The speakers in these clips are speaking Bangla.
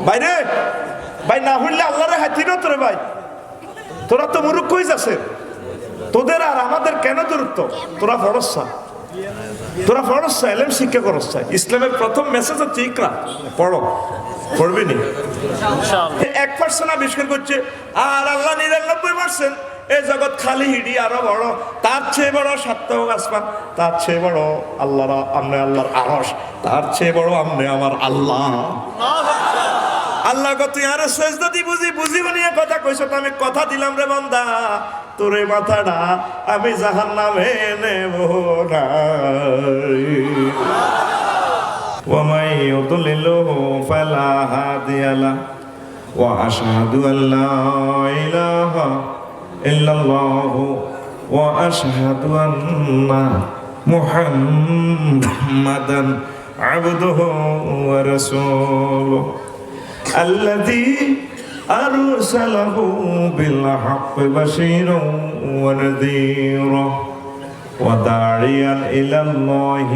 বাইরে ভাই না হইলে আল্লাহরে হাতির তোরে ভাই, তোরা তো মুরুখ হয়ে যাচ্ছে, তোদের আর আমাদের কেন দূরত্ব? তোরা ফরসা, তোরা ফরসা এলেম শিক্ষা করসা। ইসলামের প্রথম মেসেজ হচ্ছে ইকরা, পড়ো, পড়বি নি। 1% আবিষ্কার করছে আর আল্লাহ 99%। এই জগৎ খালি হিডি, আরো বড়, তার চেয়ে বড় সাতটাও আসমান, তার চেয়ে বড় আল্লাহর আমনে আল্লাহর আরশ, তার চেয়ে বড় আমনে আমার আল্লাহ। আল্লাহ তুই আরো সেজদা দি বুঝি নিয়ে কথা কইছ, তো আমি কথা দিলাম রে বান্দা, তোরে মাথাটা আমি জাহান্নামে নেব না। ওয়া মাই ইউদলিলহু ফালা হাদিয়া লা ওয়া আশহাদু আল্লা ইলাহা ইল্লাল্লাহু ওয়া আশহাদু আন্না মুহাম্মাদান আবদুহু ওয়া রাসূলুহু الذي أرسله بالحق بشيرا ونذيرا وداعيا إلى الله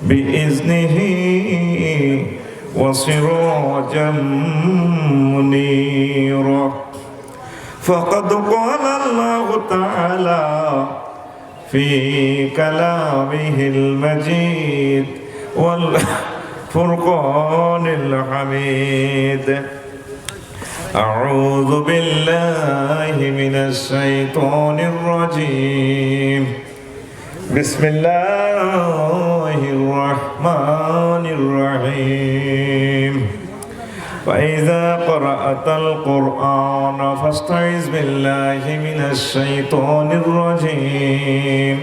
بإذنه وسراجا منيرا فقد قال الله تعالى في كلامه المجيد فرقان الحميد أعوذ بالله من الشيطان الرجيم بسم الله الرحمن الرحيم فإذا قرأت القرآن فاستعذ بالله من الشيطان الرجيم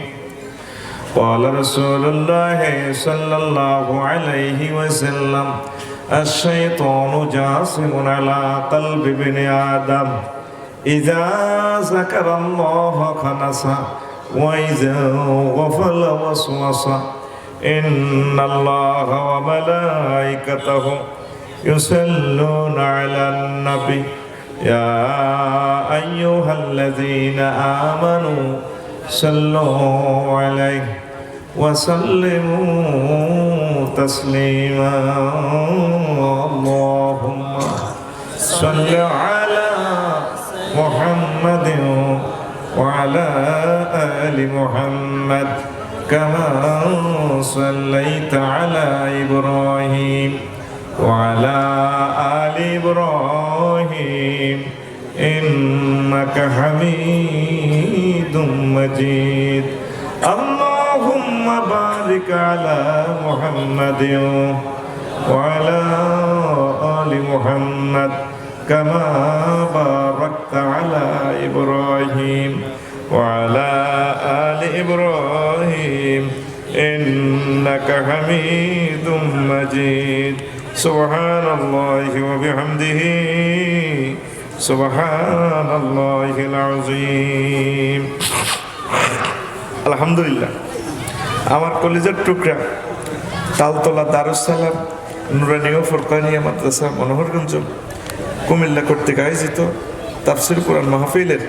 قال رسول الله صلى الله عليه وسلم الشيطان جاسم على قلب ابن آدم إذا ذكر الله خنس وإذا غفل وسوس إن الله وملائكته يصلون على النبي يا أيها الذين آمنوا صلوا عليه وسلموا تسليما اللهم صل على محمد وعلى آل محمد كما صليت على إبراهيم وعلى آل إبراهيم إنك حميد مجيد اللهم بارك على محمد وعلى آل محمد كما باركت على إبراهيم وعلى آل إبراهيم إنك حميد مجيد سبحان الله وبحمده سبحان الله العظيم আলহামদুলিল্লাহ। আমার কলেজের টুকরা তালতলা দারুস সালাম নুরানিয়া ফুরকানিয়া মাদ্রাসা মনোহরগঞ্জ কুমিল্লা কর্তৃক আয়োজিত তাফসীর কোরআন মাহফিলের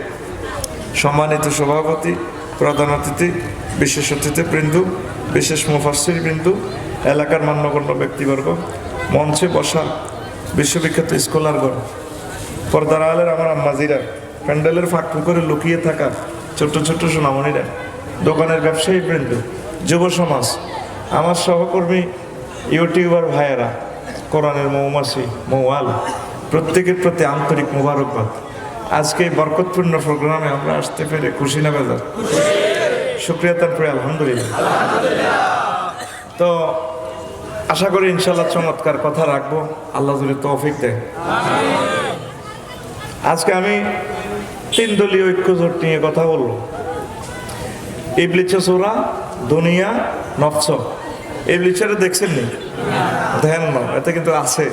সম্মানিত সভাপতি, প্রধান অতিথি, বিশেষ অতিথিবৃন্দ, বিশেষ মুফাসসির বৃন্দ, এলাকার মান্যগণ্য ব্যক্তিবর্গ, মঞ্চে বসা বিশ্ববিখ্যাত স্কলারগণ, পর্দার আলের আমার আম্মাজিরা, প্যান্ডেলের ফাঁক করে লুকিয়ে থাকা ছোট্ট ছোট্ট সোনামণিরা, দোকানের ব্যবসায়ী বৃন্দ, যুব সমাজ, আমার সহকর্মী ইউটিউবার ভাইয়েরা, কোরআনের মৌমাছি মৌয়াল, প্রত্যেকের প্রতি আন্তরিক মোবারকবাদ। আজকে এই বরকতপূর্ণ প্রোগ্রামে আমরা আসতে পেরে খুশি না বেজার? শুকরিয়া তারপরে আলহামদুলিল্লাহ। তো আশা করি ইনশাল্লাহ চমৎকার কথা রাখবো, আল্লাহ যদি তৌফিক দেয়। আজকে আমি 3 দলীয় ঐক্যজোট নিয়ে কথা বলবো। ইবলিসের সূরা, দুনিয়া, নফস। ইবলিসের দেখছেন নি? ধ্যান না, এটা কিন্তু আছে।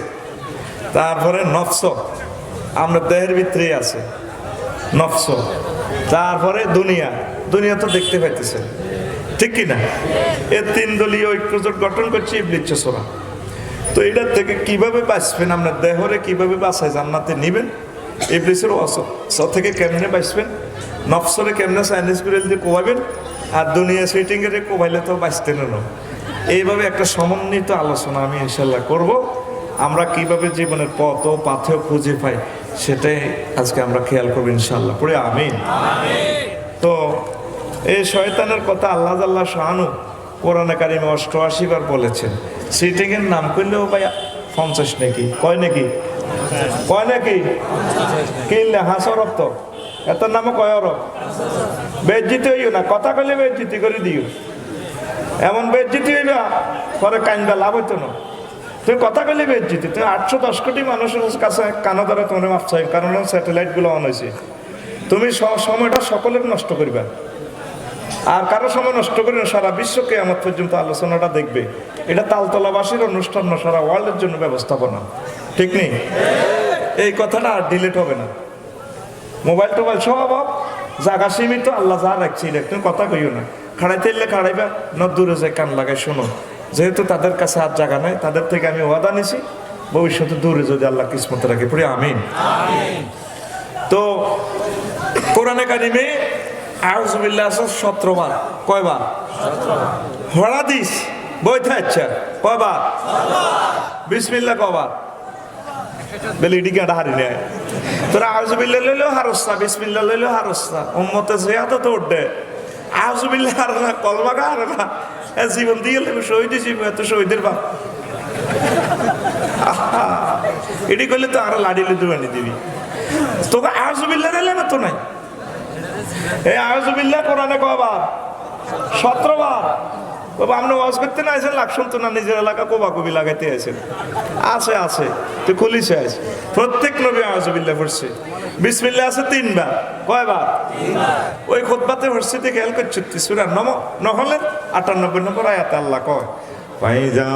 তারপরে নফস, আমরা দেহের ভিতরেই আছে নফস। তারপরে দুনিয়া, দুনিয়া তো দেখতে পাইতেছে, ঠিক কিনা? এই 3 দলীয় ঐক্যজোট গঠন করছে ইবলিসের সূরা। তো এটার থেকে কিভাবে বাঁচবেন, আপনার দেহরে কিভাবে বাঁচায় জান্নাতে নিবেন, ইবলিসের ওয়াসওয়াস থেকে কেমনে বাঁচবেন, নফসরে কেমনে চাইনিজ করে দিয়ে কোবাবেন, আর দুনিয়া সুইটিং এর কোবাইলে তো বাঁচতে না। এইভাবে একটা সমন্বিত আলোচনা আমি ইনশাল্লাহ করব। আমরা কিভাবে জীবনের পথ ও পাথেও খুঁজে পাই সেটাই আজকে আমরা খেয়াল করবো ইনশাআল্লাহ। পড়ে আমিন। তো এই শয়তানের কথা আল্লাহ আল্লাহ শাহানু কোরআনে কারিমে 88 বার বলেছেন। সিটিংয়ের নাম করলেও ভাই 50 নাকি কয় নাকি কিনলে হাসরব তো এত নামও কয় অরব বেজ্জিতি হইও না, কথা কইলে বেজ্জিতি করে দিও। এমন বেজ্জিতি হইবা পরে কাইনবা লাভ হইতো না। তুই কথা কইলে বেজ্জিতি, তুই 810 কোটি মানুষের কাছে কানো ধরে তোমার মাপ চাই, কারণ স্যাটেলাইট গুলো অন হয়েছে। তুমি সময়টা সকলের নষ্ট করবা, আর কারো সময় নষ্ট করি না। সারা বিশ্বকে আমার পর্যন্ত আলোচনাটা দেখবে। এটা তালতলাবাসীর অনুষ্ঠান না, সারা ওয়ার্ল্ডের জন্য ব্যবস্থাপনা, ঠিক নেই? এই কথাটা আর ডিলিট হবে না। মোবাইল টোবাইল সব জায়গা সীমিত, আল্লাহ যা রাখছি তুমি কথা কইও না। খাড়াইতে এলে খাড়াইবা না, দূরে যে কান লাগাই শোনো। যেহেতু তাদের কাছে আর জায়গা নাই, তাদের থেকে আমি ওয়াদা নিছি ভবিষ্যতে দূরে যদি আল্লাহ কিসমত রাখে। পড়ে আমিন। তো কোরআনে কারিমে আউযুবিল্লাহ 17 বার। কয়বার? হাদিস বইতে আচ্ছা কয়বার? বিসমিল্লাহ কয়বার? বেলে ইডি গাড়া হারি নেয় তোরা। আউযুবিল্লাহ লইলেও হারস্তা, বিসমিল্লাহ লইলেও হারস্তা। উম্মতে জিয়াদা তো উঠবে আউযুবিল্লাহ আর না, কলমা গা আর না, জীবন দিয়ে শহীদ জীব এত শহীদের বাপ। এটি করলে তো আরো লাড়িলে দুবানি দিবি। তোকে আউযুবিল্লাহ দিলে না তো নাই। এই আউযুবিল্লাহ কোরআনে কয়বার? 17 বার। বাবা আপনি ওয়াজ করতে না আছেন, লাখ শুনতো না, নিজের এলাকা কোবাকুবি লাগাইতে আছেন। আছে তুই খুলিছে আছে। প্রত্যেক নবী আউযুবিল্লাহ পড়ছে। বিসমিল্লাহ আছে 3 বার। কয়বার? ওই খুতবাতে পড়ছিতে খেয়াল করছি সূরা নহলের 98 নম্বর আয়াতে আল্লাহ কয়, ফাইজা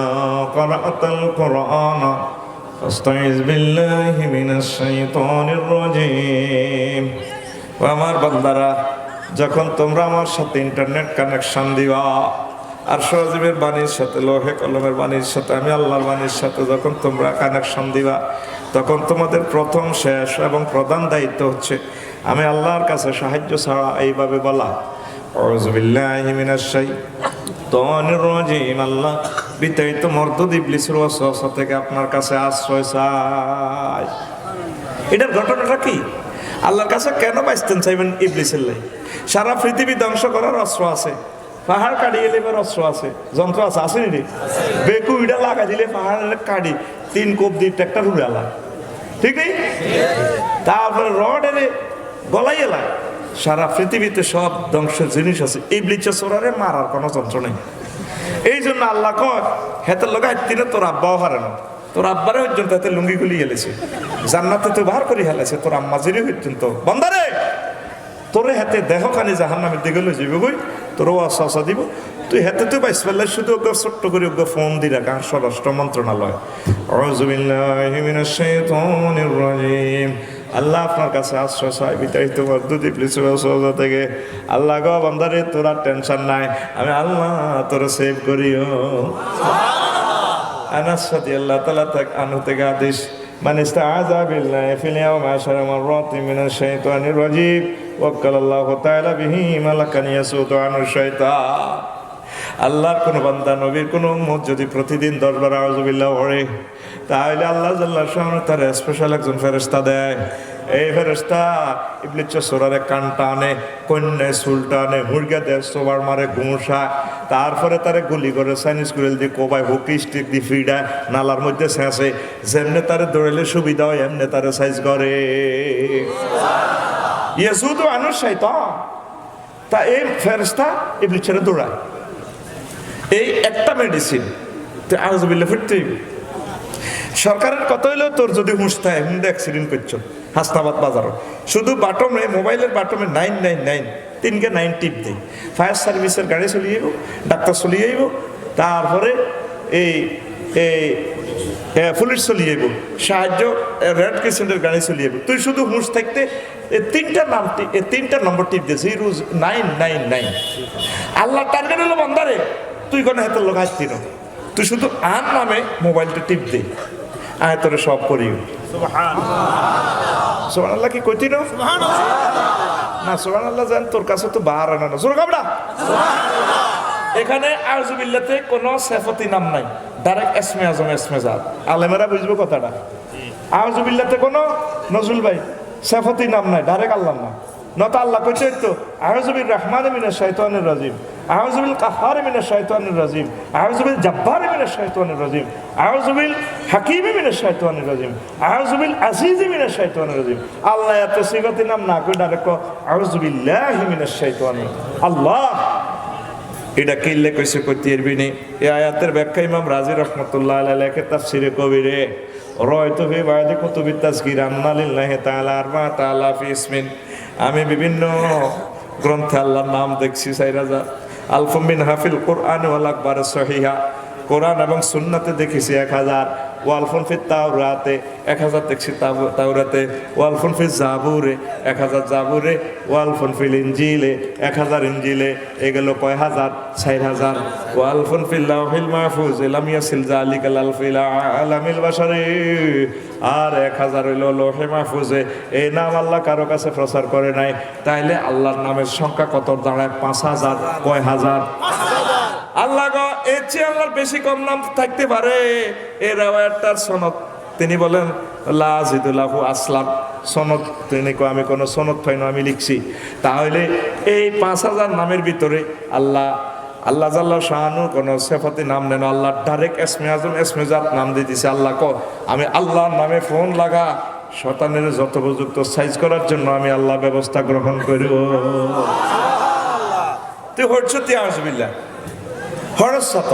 ক্রাআতাল কুরআন ফাস্তাইজ বিল্লাহি মিনাশ শাইতানির রাজীম। আমার বান্দারা, যখন তোমরা আমার সাথে ইন্টারনেট কানেকশন দিবা, আর সজীবের বাণীর সাথে, লোহে কলমের বাণীর সাথে, আমি আল্লাহর বাণীর সাথে যখন তোমরা কানেকশন দিবা, তখন তোমাদের প্রথম, শেষ এবং প্রধান দায়িত্ব হচ্ছে আমি আল্লাহর কাছে সাহায্য ছাড়া এইভাবে বলা, আউযু বিল্লাহি মিনাশ শাইতানির রাজীম। আল্লাহ বিতাড়িত মরদুদ ইবলিসের ওয়াসওয়াসা থেকে আপনার কাছে আশ্রয় চাই। এটার ঘটনাটা কি? আল্লাহর কাছে কেন বাঁচতেন চাইবেন ইবলিসের লাই? সারা পৃথিবী ধ্বংস করার অস্ত্র আছে, পাহাড় কাটিয়ে নেবার অস্ত্র আছে, যন্ত্র আছে, আসেনি রে? বেকু ইটা লাগা দিলে পাহাড় কাটি 3 কোপ দিয়ে ট্রাক্টর উড়ালা, ঠিক নেই? তারপরে রড এনে গলাই এলায়। সারা পৃথিবীতে সব ধ্বংসের জিনিস আছে, ইবলিসের সোরারে মারার কোনো যন্ত্র নেই। এই জন্য আল্লাহ কয় হেতের লোক আইতিনে তোর আব্বাও হারানো, তোর আব্বারে পর্যন্ত হাতে লুঙ্গি গুলি গেলেছে, জান্নাতে তো বার করে হেলেছে, তোর আম্মাজিরে পর্যন্ত। বন্দারে তোরে হাতে দেহ খানি জাহান্নামের দিকে লই যাবে বই, তোর আশা দিব তুই হাতে তুই বাইস পেলে শুধু ওকে ছোট্ট করে ওকে ফোন দি রাখা স্বরাষ্ট্র মন্ত্রণালয়। আউযু বিল্লাহি মিনাশ শাইতানির রাজীম। আল্লাহ আপনার কাছে আশ্রয় চাই বিতাড়িত মরদুদ ইবলিসের ওয়াসওয়াসা থেকে। আল্লাহ গো বান্দারে তোরা টেনশন নাই, আমি আল্লাহ তোরে সেভ করিও। আনাস রাদিয়াল্লাহু তাআলা আনহু থেকে হাদিস, মান ইস্তাআযা বিল্লাহি ফিল ইয়াওমি 10 মাররাতিন মিনাশ শাইতানির রাজীম ওয়াক্কালাল্লাহু তাআলা বিহি মালাকান ইয়াসুতু আনহু শাইতান। আল্লাহর কোন বান্দা, নবীর কোন উম্মত যদি প্রতিদিন 10 বার আউযুবিল্লাহ পড়ে, তাহলে আল্লাহ জাল্লাহু শাআনহু তার স্পেশাল একজন ফেরেশতা দেয়। এই ফেরেশতা ইবলিসের সোরারে কানটা আনে, কন্যা চুলটা আনে, মুরগা দেয়, সোবার মারে, ঘুমসায়, তারপরে তারে গুলি করে চাইনিজ কুড়েল দিয়ে কোবায়, হুকি স্টিক দিয়ে ফিডায়, নালার মধ্যে ছেঁচে, যেমনে তারে দৌড়াইলে সুবিধা হয় এমনি তারে সাইজ করে। ইয়াসুতু আনহু শাইতান। তা এই ফেরেশতা ইবলিসের দৌড়ায়। এই একটা মেডিসিন তুই আউযুবিল্লাহ ফিরতে। সরকারের কথা হইলেও তোর যদি হুঁশ থাকে, হুন্ডা অ্যাক্সিডেন্ট করছো হাসনাবাদ বাজারও, শুধু বাটমে, মোবাইলের বাটমে 999 3 9 টিপ দেয়, ফায়ার সার্ভিসের গাড়ি চলে যাইব, ডাক্তার চলে যাইব, তারপরে এই পুলিশ চলে যাইব, সাহায্য রেড ক্রিসেন্টের গাড়ি চলে যাইব। তুই শুধু হুঁশ থাকতে এই 3টা নম্বর টিপ দিয়েছে, 999। আল্লাহ টার্গেট হলো বান্দারে, তুই কোনো হাতের লোক আসতি না, তুই শুধু আর নামে মোবাইলটা টিপ দে, আয় তোরে সব করিও। সুবহানাল্লাহ কি কইতি না? না সুবহানাল্লাহ জান তোর কাছে তো বার আনা না, জোর কাবড়া। এখানে আউযুবিল্লাহতে কোনো সেফতি নাম নাই, ডাইরেক্ট এসমে আজম এসমে জাত আলেমেরা বুঝবো কথাটা আউযুবিল্লাহতে কোনো নজরুল ভাই সেফতি নাম নাই ডাইরেক্ট আল্লাহর নাম নত আল্লাহ কইছে তো আউযুবির রহমানির মিনাশ শাইতানির রাজিম আউযুবিল কাহ্হারি মিনাশ শাইতানির রাজিম আউযুবিল জাব্বারি মিনাশ শাইতানির রাজিম আউযুবিল হাকীমি মিনাশ শাইতানির রাজিম আউযুবিল আজিজি মিনাশ শাইতানির রাজিম আল্লাহ এত সিফাতি নাম না কই ডাইরেক্ট আউযুবিল্লাহি মিনাশ শাইতানির আল্লাহ এটা কিল্লে কইছে কইতে এরবিনি এই আয়াতের ব্যাখ্যা ইমাম রাজি রাহমাতুল্লাহ আলাইহি তাফসীরে কবিরে রায়তু ফি বাদি কুতুবিত তাযকির আন্না লিল্লাহি তাআলা আরবা তাআলা ফি ইসমিন আমি বিভিন্ন গ্রন্থে আল্লাহর নাম দেখছি 4000 আলফুম মিন হাফিল কোরআন ওয়াল আকবার সহিহা কোরআন এবং সুন্নাতে দেখেছি 1000 ওয়ালফুন ফি তাওরাতে 1000 দেখছি তাওরাতে ওয়ালফুন ফি জাবুরে 1000 জাবুরে ওয়ালফুন ফিল ইনজিলে 1000 ইনজিলে এগুলো কয় হাজার 4000 ওয়ালফুন ফিল লাউহিল মাহফুজ লাম ইয়াসিল যালিকাল আলফিল আলামিল বাশারি আর 1000 হইল লৌহে মাহফুজে এই নাম আল্লাহ কারো কাছে প্রচার করে নাই তাইলে আল্লাহর নামের সংখ্যা কত দাঁড়ায় 5000 কয় হাজার আল্লাহ গো এর চেয়ে আল্লাহর বেশি কম নাম থাকতে পারে এই রাওয়ায়াতটার সনদ তিনি বলেন লা জিদুল্লাহু আসলাম সনদ তিনি কো আমি কোনো সনদ পাই না আমি লিখছি তাহলে এই 5000 নামের ভিতরে আল্লাহ জাল্লা শাহানু কোন সিফাতি নাম নেন আল্লাহ ডাইরেক্ট ইসমে আজম ইসমে জাত নাম দিয়ে দিয়েছে আল্লাহ কো আমি আল্লাহর নামে ফোন লাগা শয়তানের যত উপযুক্ত সাইজ করার জন্য আমি আল্লাহ ব্যবস্থা গ্রহণ করব তুই হচ্ছে আউযুবিল্লাহ হরসত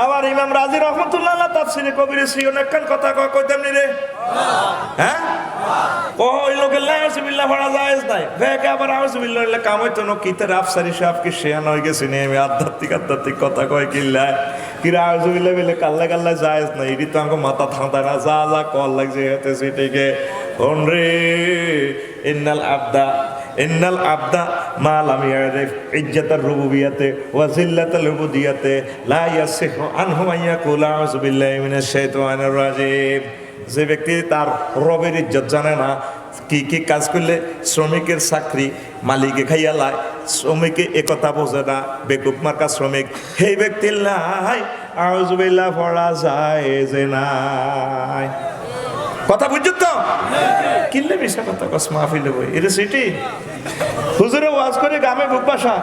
আবার ইমাম রাজি রহমাতুল্লাহ আলাইহি তাফসীরে কবিরে সিয়ন একখান কথা কয় তেমনি রে হ্যাঁ ওই লোকের লা আউযুবিল্লাহ পড়া জায়েজ নাই ভেকে আবার আউযুবিল্লাহ হইলে কাম হইতো না কিতার আফসারি সাহেব কি শেয়ান হয়ে গেছে নি আমি আধ্যাত্মিক কথা কয় কিল্লা কিরা আউযুবিল্লাহ বলে কাল্লা জায়েজ নাই এটি তো আমাকে মাথা ঠান্ডা না যা কল লাগছে এতে সেটাকে রে ইন্নাল আবদা মা লাম ইয়ারিফ ইজ্জাতার রুবুবিয়াতে ওয়া জিল্লাতাল উবুদিয়াতে লা ইয়াসিহু আনহু আইয়াকুলা আউযু বিল্লাহি মিনাশ শাইতানির রাজিম যে ব্যক্তি তার রবের ইজ্জত জানে না কি কাজ করলে শ্রমিকের চাকরি মালিকে খাইয়া লায় শ্রমিকে একথা বোঝে না বেকুব মার্কা শ্রমিক সেই ব্যক্তির লাই আউযু বিল্লাহ পড়া যায় যে নাই কথা বুঝছো তো কিনলে মিশা কথা কস মাহফিল বই এটা সিটি হুজুরে ওয়াজ করে গ্রামে বুকবাসা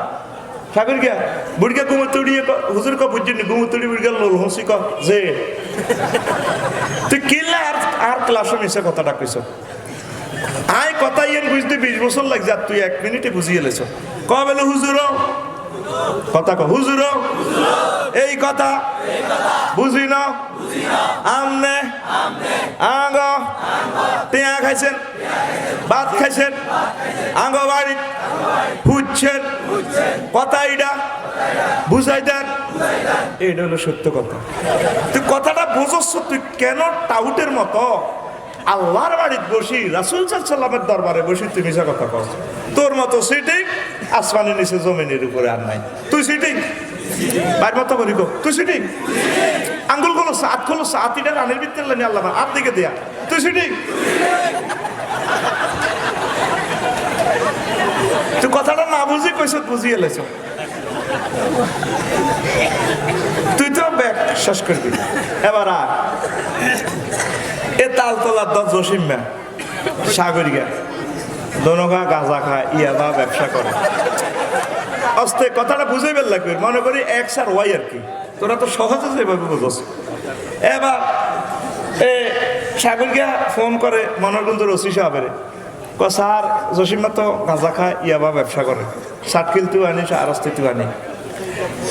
সাগর গিয়া বুড়িয়া গুমতুড়ি হুজুর ক বুঝছিনি গুমতুড়ি বুড়িয়া লোল হসি ক যে তুই কিনলে আর ক্লাসে মিশা কথাটা কইছ আই কথা ইয়েন বুঝতে 20 বছর লাগছে আর তুই 1 মিনিটে বুঝিয়ে লেছ ক বলে হুজুর কথা ক হুজুর এই কথা বুঝি না আমনে আঙ্গ টিয়া খাইছেন ভাত খাইছেন আঙ্গ বাড়ি হুচ্ছেন কথা এইটা বুঝাই দেন এইটা হলো সত্য কথা তুই কথাটা বুঝছ তুই কেন টাউটের মতো আল্লাহর বাড়িতে বসি রাসূল সাল্লাল্লাহু দরবারে বসি তুই মিছা কথা কর তোর মতো সিটিং আসমানের নিচে জমিনের উপরে আর নাই তুই সিটিং বাইর মতো করি গো তুই সিটিং আঙ্গুল গুলো সাত খোলো সাতিটা রানের ভিতরে লানি আল্লাহ আর দিকে দেয়া তুই সিটিং তুই কথাটা না বুঝি কইছ বুঝিয়ে এলেছ তুই তো ব্যাগ শেষ করবি এবার আর এ তালতলার দশ জসিম্মা সাগরিকা দনগা গাঁজা খায় ইয়াবা ব্যবসা করে আস্তে কথাটা বুঝে বেল লাগবে মনে করি এক্স আর ওয়াই আর কি তোরা তো সহজে যেভাবে বুঝছ এবার এ সাগরিকা ফোন করে মনোরগঞ্জের ওসি সাহেবের স্যার জসিম্মা তো গাঁজা খায় ইয়াবা ব্যবসা করে সাতকিল তুই আনি আরস্তি তুই আনি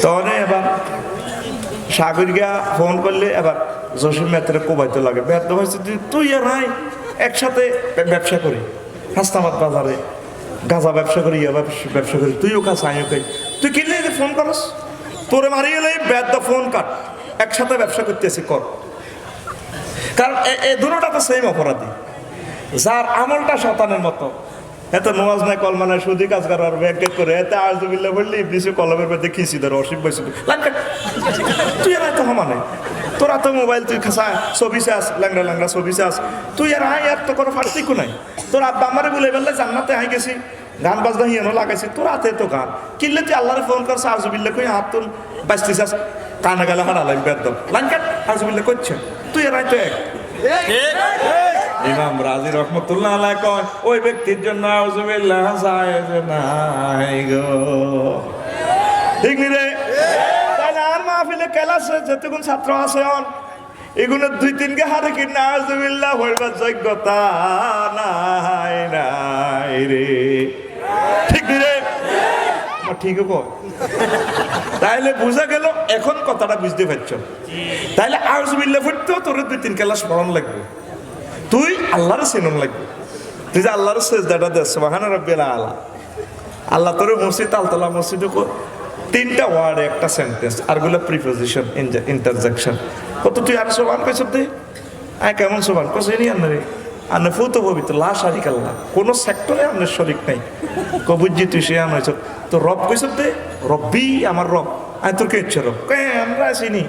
তখন এবার সাগরিকা ফোন করলে এবার জসিম্মা এত কোবাইতে লাগে ব্যর্থ হয়েছে তুই আর নাই একসাথে ব্যবসা করি হাসনাবাদ বাজারে গাঁজা ব্যবসা করি ইয়াবা ব্যবসা করি তুইও কাজ আমিও খাই তুই কিনলে ফোন করস তোরে মারিয়ে এলে ব্যর্থ ফোন কাট একসাথে ব্যবসা করতেছি কর কারণ এই দুটোটা তো সেম অপরাধী যার আমলটা শয়তানের মতো এত নামাজ নাই কলমা নাই সুদি কাজ করার ব্যাংকেট করে এত আউযুবিল্লাহ বললি ইবলিসে কলমের মধ্যে খিচি ধরে অসীম বসে তুই আর এত হমা নাই তোরা তো মোবাইল তুই খাসা ছবি চাস ল্যাংড়া ছবি চাস তুই আর আয় আর তো কোনো পার্থক্য নাই তোর আব্বা আমারে বলে বললে জান্নাতে আই গেছি গান বাজনা হিয়ানো লাগাইছি তোর হাতে তো গান কিনলে তুই আল্লাহরে ফোন করছ আউযুবিল্লাহ কই হাত তুল বাঁচতে চাস কানে গেলে হারালাম বেদম লাইন কাট আউযুবিল্লাহ করছে তুই এর তো এক ইমাম রাজি রহমতুল্লাহ আলাইহি কয় ওই ব্যক্তির জন্য আউযুবিল্লাহ জায়েজ নাই গো ঠিক নি রে তাহলে আর মাহফিলে ক্লাসে যতক্ষণ ছাত্র আছে এগুলো 2-3 কে হারে কি না আউযুবিল্লাহ হইবার যোগ্যতা নাই নাই রে ঠিক নি রে ঠিক কয় তাইলে বুঝা গেল এখন কথাটা বুঝতে পারছো তাইলে আউযুবিল্লাহ পড়তেও তোর 2-3 ক্লাস পড়ান লাগবে তুই আল্লাহর চিনন লাগবে তুই যে আল্লাহর সেজদাটা দে সুবহানা রাব্বিল আলা আল্লাহ তোর মসজিদ তালতলা মসজিদ তিনটা ওয়ার্ড একটা সেন্টেন্স আরগুলো প্রিপোজিশন ইন্টারজেকশন কত তুই আর সুবহান কইছ দে আয় কেমন সুবহান কইছ নি আন্নারে আন্না ফুতো পবিত্র লা শারিক আল্লাহ কোন সেক্টরে আন্নার শরীক নাই কবুজি তুই সে আনাইছ তো রব কইছ দে রব্বি আমার রব আয় তোর কে ইচ্ছে রব কে আমরা আসিনি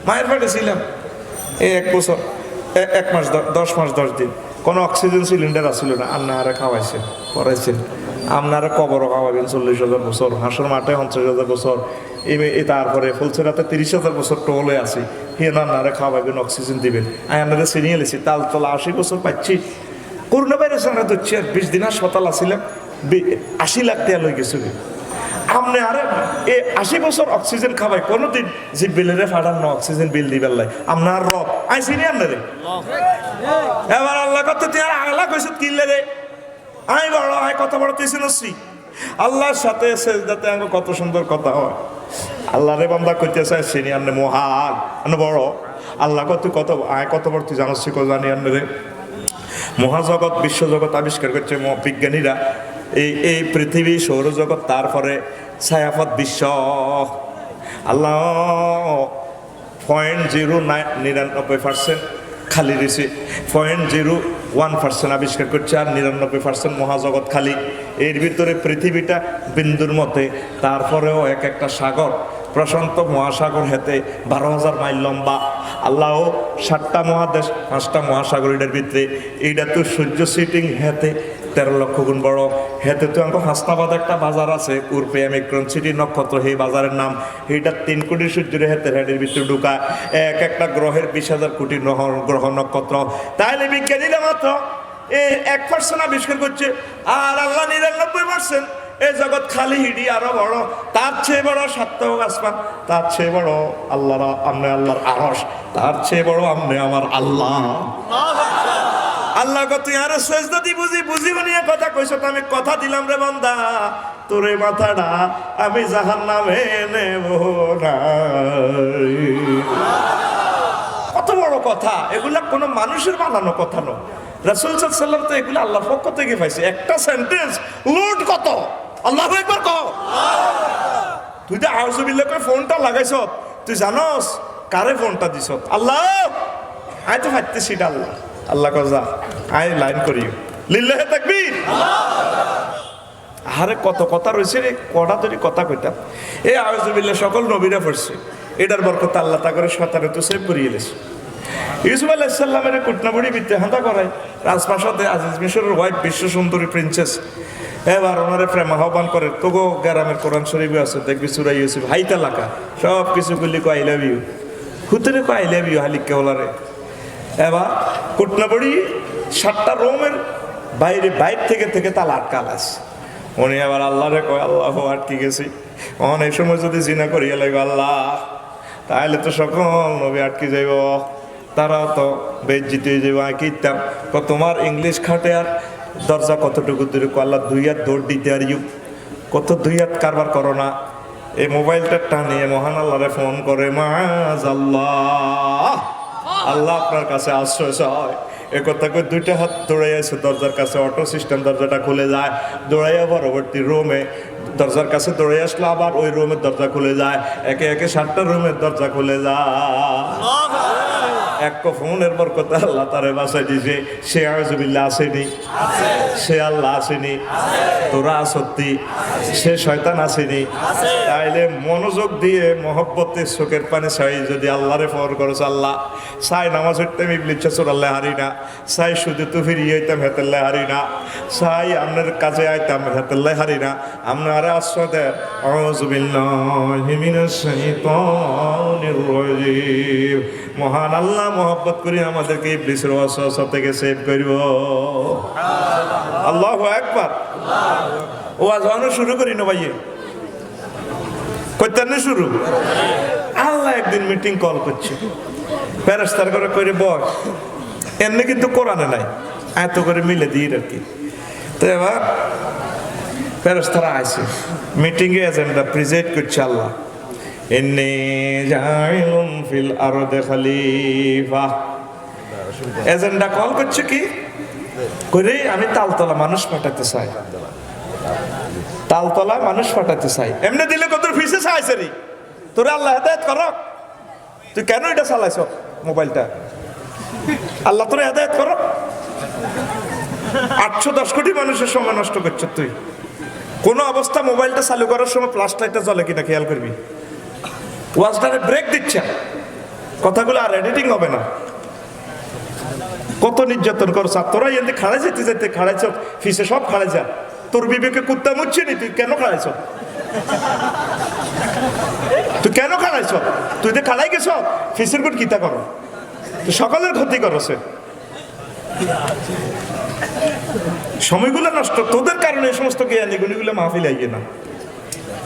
মায়ের পেটে ছিলাম এই 1 বছর 1 মাস 10 মাস 10 দিন কোনো অক্সিজেন সিলিন্ডার আসছিল না আন্নারে খাওয়াইছেন করাইছেন আপনারা কবরও খাওয়াবেন 40,000 বছর হাঁসের মাঠে 50,000 বছর এই তারপরে ফুলছেরাতে 30,000 বছর টোলে আছে হিয়ে আপনারা খাওয়াবেন অক্সিজেন দিবেন আমি আপনারা চিনিয়ে এলেছি তালতলা 80 বছর পাচ্ছি করোনা ভাইরাস আমরা ধরছি আর 20 দিন হাসপাতাল আসছিলাম 80 লাখ টাকা লই গেছিল আপনি আরে 80 বছর অক্সিজেন খাওয়াই কোনোদিন যে বিলেরে ফাড়ান না অক্সিজেন বিল দিবার লাই আপনার রব আই চিনি আপনারে এবার আল্লাহ কত তুই আর আগলা কইছত কিনলে রে আমি বড় আয় কত বড় তুই চিনছি আল্লাহর সাথে সেজদাতে আঙ্গ কত সুন্দর কথা হয় আল্লাহ রে বান্দা কইতেছে চিনি আপনি মহান আপনি বড় আল্লাহ কত কত আয় কত বড় তুই জানছি কো জানি আপনি রে মহাজগৎ বিশ্বজগৎ আবিষ্কার করছে বিজ্ঞানীরা এই পৃথিবী সৌরজগৎ তারপরে ছায়াপথ বিশ্ব আল্লাহ 0.099% খালি রয়েছে 0.01% আবিষ্কার করছে আর 99% মহাজগৎ খালি এর ভিতরে পৃথিবীটা বিন্দুর মতে তারপরেও এক একটা সাগর প্রশান্ত মহাসাগর হেতে 12,000 মাইল লম্বা আল্লাহ 7টা মহাদেশ 5টা মহাসাগর এটার ভিতরে এইটা তো সূর্য সিটিং হেতে 13 লক্ষ গুণ বড় হেতে তো আমাকে হাসনাবাদ একটা বাজার আছে উর্পে মিক্রন সিটি নক্ষত্র এই বাজারের নাম এইটা 3 কোটি সূর্যের হেতের হেডের ভিতরে ঢুকা এক একটা গ্রহের 20,000 কোটি গ্রহ নক্ষত্র তাইলে বিজ্ঞানীরা মাত্র 1% আবিষ্কার করছে আর আল্লাহ 99% এই জগৎ খালি হিডি আরো বড় তার চেয়ে বড় সাত আসমান তার চেয়ে বড় আল্লাহর আমনে আল্লাহর আরশ তার চেয়ে বড় আমনে আমার আল্লাহ আল্লাহ তুই আরো সেজদা দি বুঝি বানিয়ে কথা কইছ আমি কথা দিলাম রে বান্দা তোরে মাথাটা আমি জাহান্নামে নেব না কত বড় কথা এগুলা কোনো মানুষের বানানো কথা নয় রাসূল সাল্লাল্লাহু আলাইহি ওয়াসাল্লাম তো এগুলো আল্লাহর পক্ষ থেকে পাইছে একটা সেন্টেন্স লোড কত আল্লাহু আকবার কও তুই যে আউযুবিল্লাহ করে ফোনটা লাগাইছ তুই জানোস কারে ফোনটা দিছ আল্লাহ আই তো হাঁটতেছি আল্লাহ আল্লাহ কজা আই লাইন করি লিল্লাহি তাকবীর আরে কত কথা রয়েছে রে কটা ধরে কথা কইতাম এই আউযুবিল্লাহ সকল নবীরা পড়ছে এটার বরকত আল্লাহ তা করে শয়তানে তো সেভ করিয়ে দিয়েছে ইউসুফ আলাইহিস সালামের কুটনাবুড়ি বিদ্যা হাঁটা করায় রাজপ্রাসাদে আজিজ মিশরের ওয়াইফ বিশ্ব সুন্দরী প্রিন্সেস এবার ওনারে প্রেম আহ্বান করে তোগো গ্রামের কোরআন শরীফে আছে দেখবি সূরা ইউসুফ হাইতা লাকা সব কিছু বললি কো আই লাভ ইউ হুতরে কো আই লাভ ইউ হালিককে ওলারে এবার কুটনাবুড়ি 7টা রুমের বাইরে থেকে তালা আটকাল আছে উনি আবার আল্লাহরে কয় আল্লাহ আটকে গেছি এই সময় যদি জিনা করিয়া লাগবে আল্লাহ তাহলে তো সকল নবী আটকে যাইব তারা তো বেজ্জিত হয়ে যাবো আমি কিতাম তোমার ইংলিশ খাটে আর দরজা কতটুকু দূরে আল্লাহ 2 হাত দৌড় দিতে আর ইউ কত 2 হাত কারবার করো না এই মোবাইলটা টানিয়ে মহান আল্লাহরে ফোন করে মাআযাল্লাহ আল্লাহ আপনার কাছে আশ্রয় চায় এ কথা করে 2টা হাত দৌড়াইয়াছে দরজার কাছে অটো সিস্টেম দরজাটা খুলে যায় দৌড়াইয়া পরবর্তী রুমে দরজার কাছে দৌড়ে আসলো আবার ওই রুমের দরজা খুলে যায় একে একে 7টা রুমের দরজা খুলে যায় এক ফোনের বরকতে আল্লাহ তারে বাসায় দিয়েছে। সে আউযুবিল্লাহ আসেনি, সে আল্লাহ আসেনি, তোরা সত্যি সে শয়তান আসেনি। তাইলে মনোযোগ দিয়ে মহব্বতের চোখের পানি চাই যদি আল্লাহরে ফর করছ, আল্লাহ চাই নামাজ হইতাম ইবলিস চোরাল্লাহ হারি না, চাই শুধু তো ফিরিয়ে হইতাম হেতেল্লাহ হারি না, চাই আপনার কাছে আইতাম হেতেল্লাহ হারি না। আপনার আশ্রয় দেন আউযুবিল্লাহি মিনাশ শাইতানির রাজিম। মহান আল্লাহ মহব্বত করি আমাদেরকে ইবলিসের ওয়াসওয়াসা থেকে সেভ করব। আল্লাহু আকবার। ওয়াজ শুরু করি না ভাইয়ে, কইতেন শুরু। আল্লাহ একদিন মিটিং কল করছে, ফেরেশতার করে করে বল, এমনি কিন্তু কোরআনে নাই, এত করে মিলে দিই আর কি। তো এবার ফেরেশতারা আইছে, মিটিং এ এজেন্ডা প্রেজেন্ট করছে আল্লাহ, ইন্নী জাইলুন ফিল আরদি খলিফা। এজেন্ডা কল করছে কি করে, আমি তালতলা মানুষ পাঠাতে চাই, তালতলা মানুষ পাঠাতে চাই। এমনি দিলে কত ফিসে চাইছে রে, তোরে আল্লাহ হেদায়েত করক, তুই কেন এটা চালাইছ মোবাইলটা, আল্লাহ তোরে হেদায়েত করক। 810 কোটি মানুষের সময় নষ্ট করছ তুই। কোন অবস্থা মোবাইলটা চালু করার সময় প্লাস লাইটটা জ্বলে কিনা খেয়াল করবি। ওয়াজটারে ব্রেক দিচ্ছে, কথাগুলো আর এডিটিং হবে না। কত নির্যাতন করছ তোরা, এমনি খাড়াই যেতে যেতে খাড়াইছ, ফিসে সব খাড়াই যা, তোর বিবেকে কুত্তা মুচ্ছে নি, তুই কেন খাড়াইছ, তুই কেন খাড়াইছ, তুই তো খাড়াই গেছ, ফিসের কোট কিতা করো, তুই সকালের ক্ষতি করছে, সময়গুলো নষ্ট তোদের কারণে। এই সমস্ত জ্ঞানী গুলিগুলো মাহফিল আইয়ে না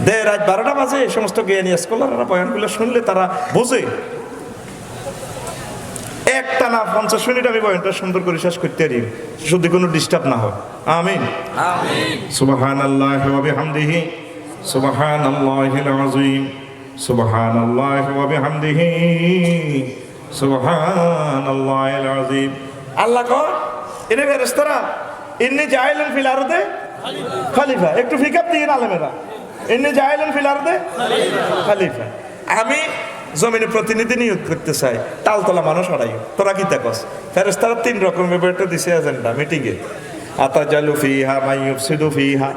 দে, রাত 12টা বাজে। এই সমস্ত জ্ঞানী স্কলাররা বয়ানগুলো শুনলে তারা বোঝে। একটা না 50 মিনিট আমি বয়ানটা সুন্দর করে শেষ করতে পারি, যদি কোনো ডিস্টার্ব না হয়। আমিন। সুবহানাল্লাহি ওয়া বিহামদিহি, সুবহানাল্লাহিল আযীম, সুবহানাল্লাহি ওয়া বিহামদিহি, সুবহানাল্লাহিল আযীম। আল্লাহ কো এনে ফেরেশতারা ইন্নী জাইলুন ফিল আরদি খলিফা, একটু ফিকাপ দিয়ে আলেমেরা, ইন্নী জাইলুন ফিল আরদি খলিফা, আমি জমিনে প্রতিনিধি নিয়োগ করতে চাই, তালতলা মানুষ হারাই। তোরা কি দেখস? ফেরেশতারা 3 রকমের ব্যাপারটা দিছে এজেন্ডা মিটিংয়ে। আতাজালু ফিহা মাইয়ুফসিদু ফিহা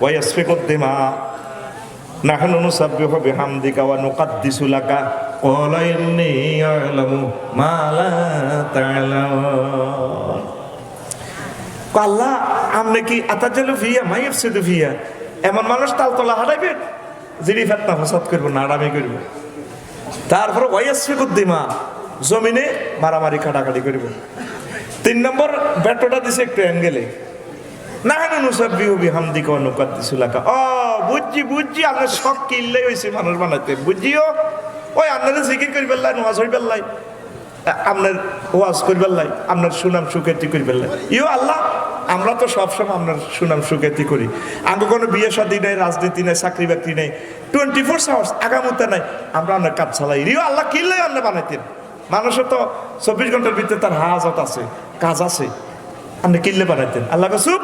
ওয়া ইয়াসফিকুদ দিমা নাহনু নুসাব্বিহু বিহামদিকা ওয়া নুকাদ্দিসু লাকা ক্বালা ইন্নী আ'লামু মা লা তা'লামুন। আল্লাহ আমনে কি আতাজালু ফিহা মাইয়ুফসিদু ফিহা, এমন মানুষ তালতলা হারাইবে যিনি ফিতনা ফাসাদ করব, নাড়ামি করব। তারপর ওয়াইয়াসফিকুদ্দিমা, জমিনে মারামারি কাটাকাটি করব। 3 নম্বর ব্যাটটা দিছে একটু অ্যাঙ্গেলে, নাহনু নুসাব্বিহু বিহামদিকা ওয়া নুকাদ্দিসু লাকা। ও বুঝছি আপনার শখ কিনলেই হইছে মানুষ বানাইতে, বুঝিও ওই আপনারা জিকির করিবার লাই, নামাজ হইবার লাই, আপনার ওয়াজ করিবার লাই, আপনার সুনাম সুখ্যাতি করিবার লাই। আল্লাহ আমরা তো সবসময় আপনার সুনাম সুখ্যাতি করি, আগে কোনো বিয়ে শাদী নেই, রাজনীতি নেই, চাকরি বাকরি নেই, 24 আওয়ার্স আগামুতা নাই, আমরা আপনার কাজ চালাই। আল্লাহ কিনলেই আপনি বানাইতেন। মানুষের তো 24 ঘন্টার ভিতরে তার হাজত আছে, কাজ আছে, আপনি কিনলে বানাইতেন। আল্লাহ চুপ,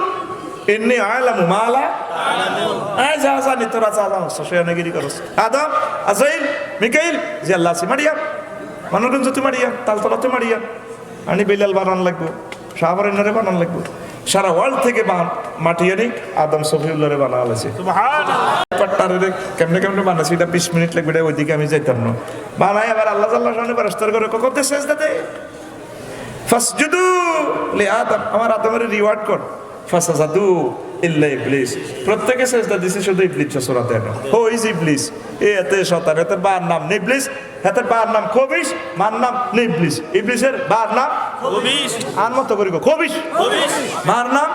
ইন্নী আ'লামু মা লা তা'লামুন। এই যা জানি তোরা যা জানোস, শয়তানগিরি করস। আদম, আজাইল, মিকাইল, যে আল্লাহ আছে, মারিয়াম, মানবগঞ্জতে মারিয়াম, তালতলাতে মারিয়াম, আনি বেলাল বানান লাগবো, শাহবারেনারে বানান লাগবো, সারা ওয়ার্ল্ড থেকে মাটি আনি আদম সফিউল্লাহরে বানানো হয়েছে। কেমনে কেমনে বানাইছি এটা 20 মিনিট লাগবে, ওইদিকে আমি যাইতাম না। বানাই আবার আল্লাহ জাল্লাহ সামনে ফেরেশতার করে কত সেজদা দে, ফাসজুদু লি আদম, আমার আদমের রিওয়ার্ড কর। ফাসাজাদু ইল্লা ইবলিস, প্রত্যেকে সেজদা দিছে, শুধু ইবলিস সূরা দেন। হো ইজ ইবলিস, এতে শয়তান, এর বার নাম ইবলিস, এর বার নাম খবিশ, মার নাম ইবলিস, ইবলিসের বার নাম খবিশ, আর মত করি খবিশ, মার নাম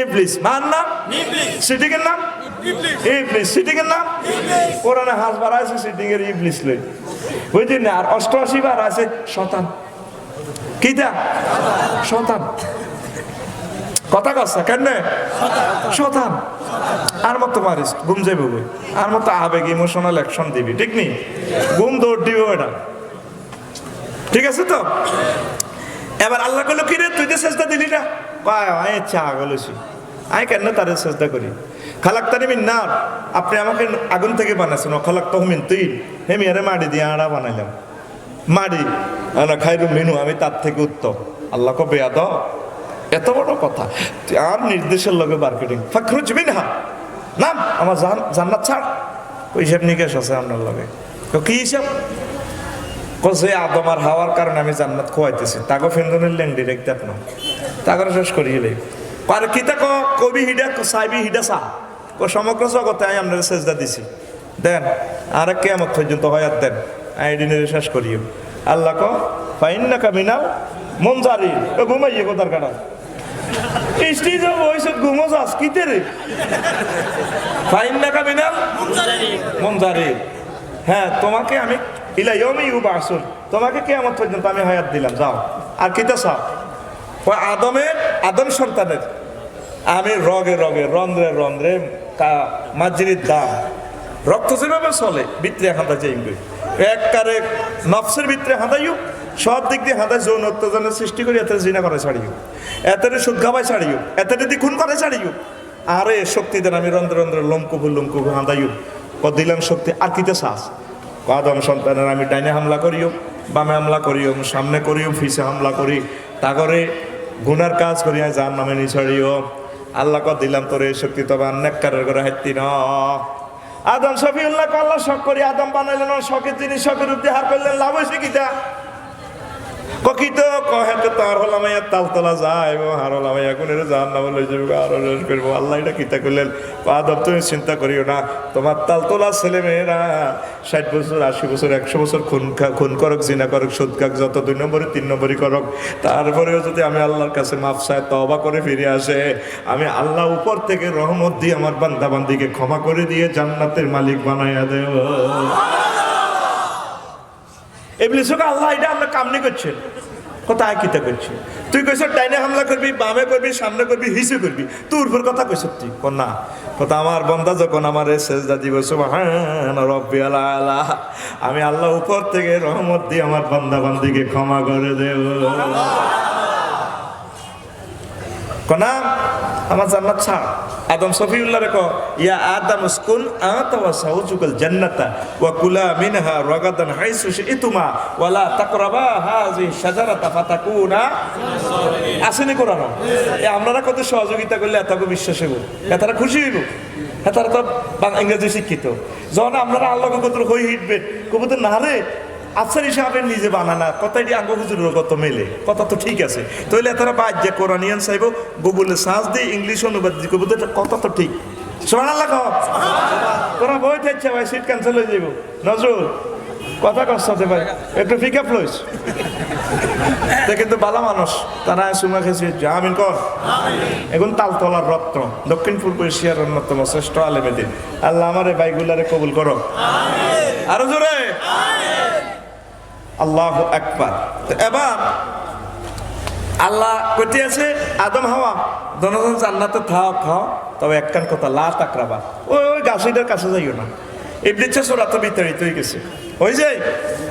ইবলিস, মার নাম ইবলিস, সিটিং এর নাম ইবলিস, সিটিং এর নাম ইবলিস। কোরআনে হাসবার আছে সিটিং এর ইবলিস লই, বুঝছেন না? আর 88 বার আছে শয়তান। কিটা শয়তান, কথা কসা কেন শতান, আর মতো মারিস ঘুম যাইব, আর মতো আবেগ ইমোশনাল অ্যাকশন দিবি, ঠিক নেই? ঘুম দৌড় দিব এটা, ঠিক আছে তো? এবার আল্লাহ কইলো কি রে, তুই তো চেষ্টা দিলি না? আমি চা গেছি, আমি কেন তারে চেষ্টা করি? খালাক্তানি মিন নার, আপনি আমাকে আগুন থেকে বানাইছেন, খালাক্তাহু মিন তিন, হেমি আরে মাটি দিয়ে আড়া বানাইলাম। মারি আনা খাইরু মিনু, আমি তার থেকে উত্তম। আল্লাহ কো বেয়াদ, এত বড় কথা, আর নির্দেশের লগে মার্কেটিং ফাখরুজ মিনহা, নাম আমার জান্নাত ছাড়। হিসাব নিকেশ আছে আপনার লগে। কি হিসাব? যে আদম আর হাওয়ার কারণে আমি জান্নাত খোয়াইতেছি, তাকে ফেন্দনের ল্যাংডি রেখতে আপনার তাকে শেষ করিয়ে লেই আর কি তা কবি হিডা সাইবি হিডা সা সমগ্র জগতে আমি আপনার সেজদা দিছি, দেন আর কেমন পর্যন্ত হয়াত দেন, আইডিনের শেষ করিও। আল্লাহ ক ফাইন্না কামিনাল মনজারি, ঘুমাইয়ে কোথার কাটা স্টেজ বয়সে ঘুমো যাস কিতে রে, ফাইন্না কামিনাল মনজারি। হ্যাঁ, তোমাকে আমি ইলাইয়মি ইউবাসুন, তোমাকে কিয়ামত পর্যন্ত আমি হায়াত দিলাম, যাও। আর কিতা চাও? ওই আদম সন্তানের আমি রগে রগে রন্ধ্রে রন্ধ্রে মাঝির দাম রক্ত যেভাবে চলে ভিতরে হাঁদা যাইবে, একবারে নফসের ভিতরে হাঁদাইও, সব দিক দিয়ে হাঁদায় যৌন উত্তেজনা সৃষ্টি করি, এত জিনা করে ছাড়িও, এত সুদ খাবাই ছাড়িও, এত যদি খুন করে ছাড়িও। আরে শক্তি দেন আমি রন্ধ্রে রন্ধ্রে লমকুবু হাঁদাইও, দিলাম শক্তি। আর কিতে চাস? আদম সন্তানের আমি ডাইনে হামলা করিও, বামে হামলা করিও, সামনে করিও, ফিসে হামলা করি, তা করে গুনার কাজ করি, যার নামে নিছড়িও। আল্লাহ ক দিলাম তোর এই শক্তি, তবে নেককারের করে হাইতি ন। আদম শফিউল্লাহ আল্লাহ শখ করি আদম বানাইলেন, শখের জিনিস শখের উপর হার করলেন, লাভ হয়েছে কিতা? ককিত কহেতে তার হলাম তালতলা যাইব, হার হলাম কোনের যার নাম লই যাবো, আরো শেষ করবো। আল্লাহ এটা কিতা করলেন? আদম তুমি চিন্তা করিও না, তোমার তালতলা ছেলে মেয়েরা 60 বছর 80 বছর 100 বছর খুন করক, জিনা করক, সুদ খাক, যত 2 নম্বরে 3 নম্বরই করক, তারপরেও যদি আমি আল্লাহর কাছে মাফ চাই, তওবা করে ফিরে আসে, আমি আল্লাহ উপর থেকে রহমত দিয়ে আমার বান্দা বান্দিকে ক্ষমা করে দিয়ে জান্নাতের মালিক বানাইয়া দেব। ইবলিসকে আল্লাহ এটা আমরা কামনি করছেন, কোথায় কিতা করছে? তুই কইছ ডাইনে হামলা করবি, বামে করবি, সামনে করবি, হিসে করবি, তোর উপর কথা কইছ তুই না। কথা আমার বান্দা যখন আমার সেজদা দিব সুবহান রাব্বিয়াল আলা, আমি আল্লাহ উপর থেকে রহমত দিয়ে আমার বান্দা বান্দিকে ক্ষমা করে দেব। কনা আমার জান্নাত ছাড়। আদম সফিউল্লাহ রে ক ইয়া আদম উসকুন আতা ওয়া সাউজুকাল জান্নাতা ওয়া কুলা মিনহা রাগাদান হাইসু শিতুমা ওয়া লা তাকরাবা হাযিহি শাজারাতা ফাতাকুনা। আসেনি কোরআন? আপনারা কত সহযোগিতা করলে এতকে বিশ্বাস হইব, এতারা খুশি হইব, এতারা তো ইংরেজি শিক্ষিত। যখন আপনারা আল্লাহকে কত হই হিটবে কবুত না রে আফসার হিসাবে নিজে বানানা কথাটি আঙ্গ হুজুরের কত মেলে, কথা তো ঠিক আছে। তাহলে তারা বাদ যে কোরআনিয়ান চাইব, গুগলে সার্চ দিয়ে ইংলিশ অনুবাদ দিয়ে কবুত কথা তো ঠিক। সুবহানাল্লাহ কও, তোরা বই থাকছে ভাই, সিট ক্যান্সেল হয়ে যাব। নজরুল কথা কষ্ট হতে পারে, একটু পিক আপ লইস। কিন্তু বালা মানুষ তারা সুমা খেয়েছে, আমিন কর। এখন তালতলার রত্ন, দক্ষিণ পূর্ব এশিয়ার অন্যতম শ্রেষ্ঠ আলেমেদিন, আল্লাহ আমার এই বাইগুলারে কবুল করো, আরো জোরে আল্লাহু আকবার। এবার আল্লাহ কইতে আছে আদম হাওয়া দনজন জান্নাতে থাও খাও, তবে একখান কথা, লা তাকরাবা, ওই গাছিটার কাছে যাইও না। ইবলিস সোরা তো বিতাড়িত হয়ে গেছে, ওই যে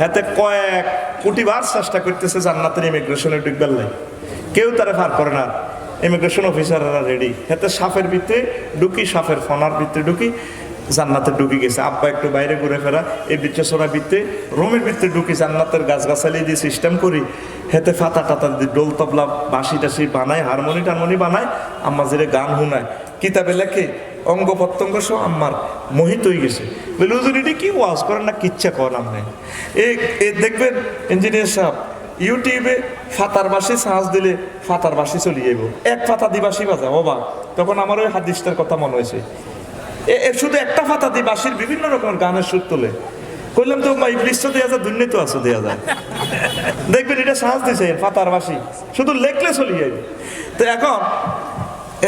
হাতে কয়েক কোটিবার চেষ্টা করতেছে জান্নাতের ইমিগ্রেশনে ঢুকবার লাই, কেউ তারা পার করে না। ইমিগ্রেশন অফিসাররা রেডি, হাতে সাপের ভিতরে ঢুকি, সাপের ফনার ভিতরে ঢুকি, জান্নাতে ঢুকি গেছে। আব্বা একটু বাইরে ঘুরে ফেরা, এই বিচ্ছেসরা ভিতরে রুমের ভিতরে ঢুকি, জান্নাতের গাছগাছালি দিয়ে সিস্টেম করি, হেতে ফাতা টাতা দিয়ে ডোল তবলা বাঁশি টাসি বানায়, হারমোনি টারমোনি বানায়, আম্মা যেরে গান শুনায়, কিতাবে লেখে, অঙ্গ প্রত্যঙ্গ সহ আম্মার মোহিত হয়ে গেছে। বলে হুজুর এটি কি ওয়াজ করেন না, কিচ্ছা করেন আপনি। এই দেখবেন ইঞ্জিনিয়ার সাহেব ইউটিউবে ফাতার বাসি সাহস দিলে ফাতার বাসি চলে যাইব, এক ফাতা দি বাসি বাজা বাবা। তখন আমার ওই হাদিসটার কথা মনে হয়েছে, শুধু একটা ফাতা দিয়ে বাঁশির বিভিন্ন রকমের গানের সুর তোলে। কইলাম তো ইবলিস তো দেওয়া যায়, দুর্নীতি তো আছে দেওয়া যায়, দেখবেন এটা সাহস দিছে ফাতার বাঁশি, শুধু লেখলে চলে যাবে। তো এখন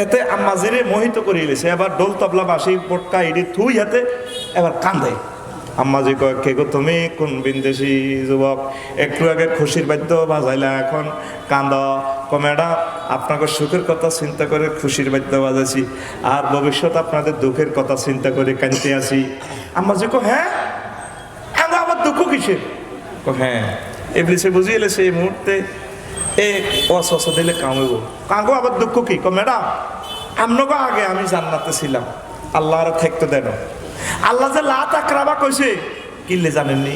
এতে আম্মাজিরে মোহিত করে এলেছে, এবার ডোল তবলা বাঁশি পটকা ইডি থুই হাতে এবার কান্দে। আম্মাজি কয় কে গো তুমি, কোন বিন্দেশি যুবক, একটু আগে খুশির বাদ্য বাজাইলা, এখন কান্দ। ম্যাডাম আপনাকে সুখের কথা চিন্তা করে খুশির বাদ্য বাজাইছি, আর ভবিষ্যৎ আপনাদের দুঃখের কথা চিন্তা করে কাঁদতে আসি। আম্মাজি কো হ্যাঁ, আবার দুঃখ কিসের? হ্যাঁ, ইবলিসে বুঝিয়ে এলেছে এই মুহূর্তে এ অসহসা দিলে কামড়ব, কাঁগো আবার দুঃখ কি? ম্যাডাম আপনাকে আগে আমি জান্নাতে ছিলাম, আল্লাহ আর থাকতে দেন। আল্লাহ যে লা তাকরাবা কইছে কিনলে জানেননি,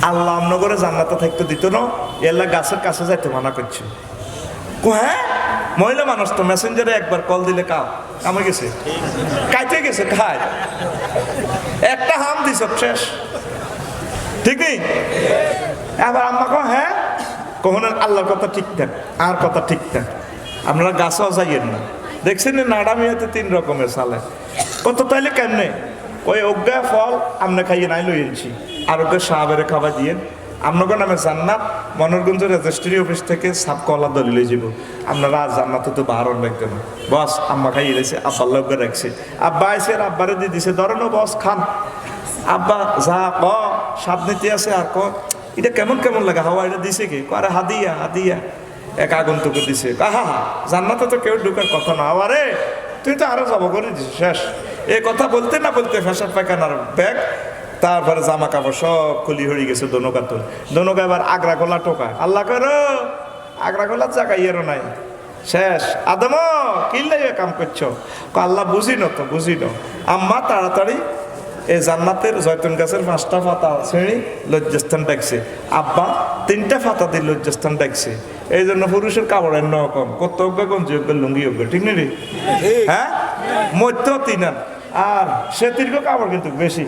আল্লাহ অন্য করে জান্নাতে থাকতে দিত না, এল্লা গাছের কাছে যাইতে মানা করছে। হ্যাঁ, মহিলা মানুষ তো মেসেঞ্জারে একবার কল দিলে কামে গেছে, কাইতে গেছে, খায় একটা হাম দিস শেষ, ঠিক নেই? আবার আম্মা কো হ্যাঁ, কখনো আল্লাহর কথা ঠিক থাক আর কথা ঠিক থাক, আপনারা গাছও যাইয়েন না। দেখছেন নাডামিয়াতে 3 রকমের সালে কত, তাইলে কেমনে ওই অজ্ঞা ফল আমরা খাইয়ে নাই লই এনেছি, আর ওকে সাহাবের খাবার দিয়ে আপনাকে নামে জান্নাত মনোরগঞ্জ রেজিস্ট্রি অফিস থেকে সাপ কলা দলিলে যাব। আপনারা জান্নাতে তো বাহারণ লাগবে না। বস আম্মা খাইয়ে দিয়েছে, আব্বার লোকে রাখছে, আব্বা আইসে আর আব্বারে দিয়ে দিছে, ধরেন বস খান। আব্বা যা ক স্বাদ নিতে আছে, আর ক এটা কেমন কেমন লাগে, হাওয়া এটা দিছে কি, আরে হাদিয়া হাদিয়া, এক আগন্তুকে দিছে। হা জান্নাতে তো কেউ ঢুকার কথা না, আরে তুই তো আরো যাবো করে দিছিস শেষ। এই কথা বলতে না বলতে ফ্যাশন পায়খানার ব্যাগ, তারপরে জামা কাপড় সব খুলি হয়ে গেছে। দোনোকা এবার আগ্রা গোলা টোকা, আল্লাহ করো আগ্রা গোলার জায়গা ইয়েরও নাই, শেষ। আদম কিনলে কাম করছো, আল্লাহ বুঝি না তো, বুঝি না। আম্মা তাড়াতাড়ি এই জান্নাতের জয়তুন গাছের 5টা পাতা শ্রেণী লজ্জাস্থান ডাকছে, আব্বা 3টা পাতা দিয়ে লজ্জাস্থান ডাকছে। এই জন্য পুরুষের কাপড়ের ন কম, কত অজ্ঞা কম, যোগ্য লুঙ্গি অজ্ঞ, ঠিক নেই? হ্যাঁ, মধ্য 3 আর সে দীর্ঘ কাপড় কিন্তু বেশি,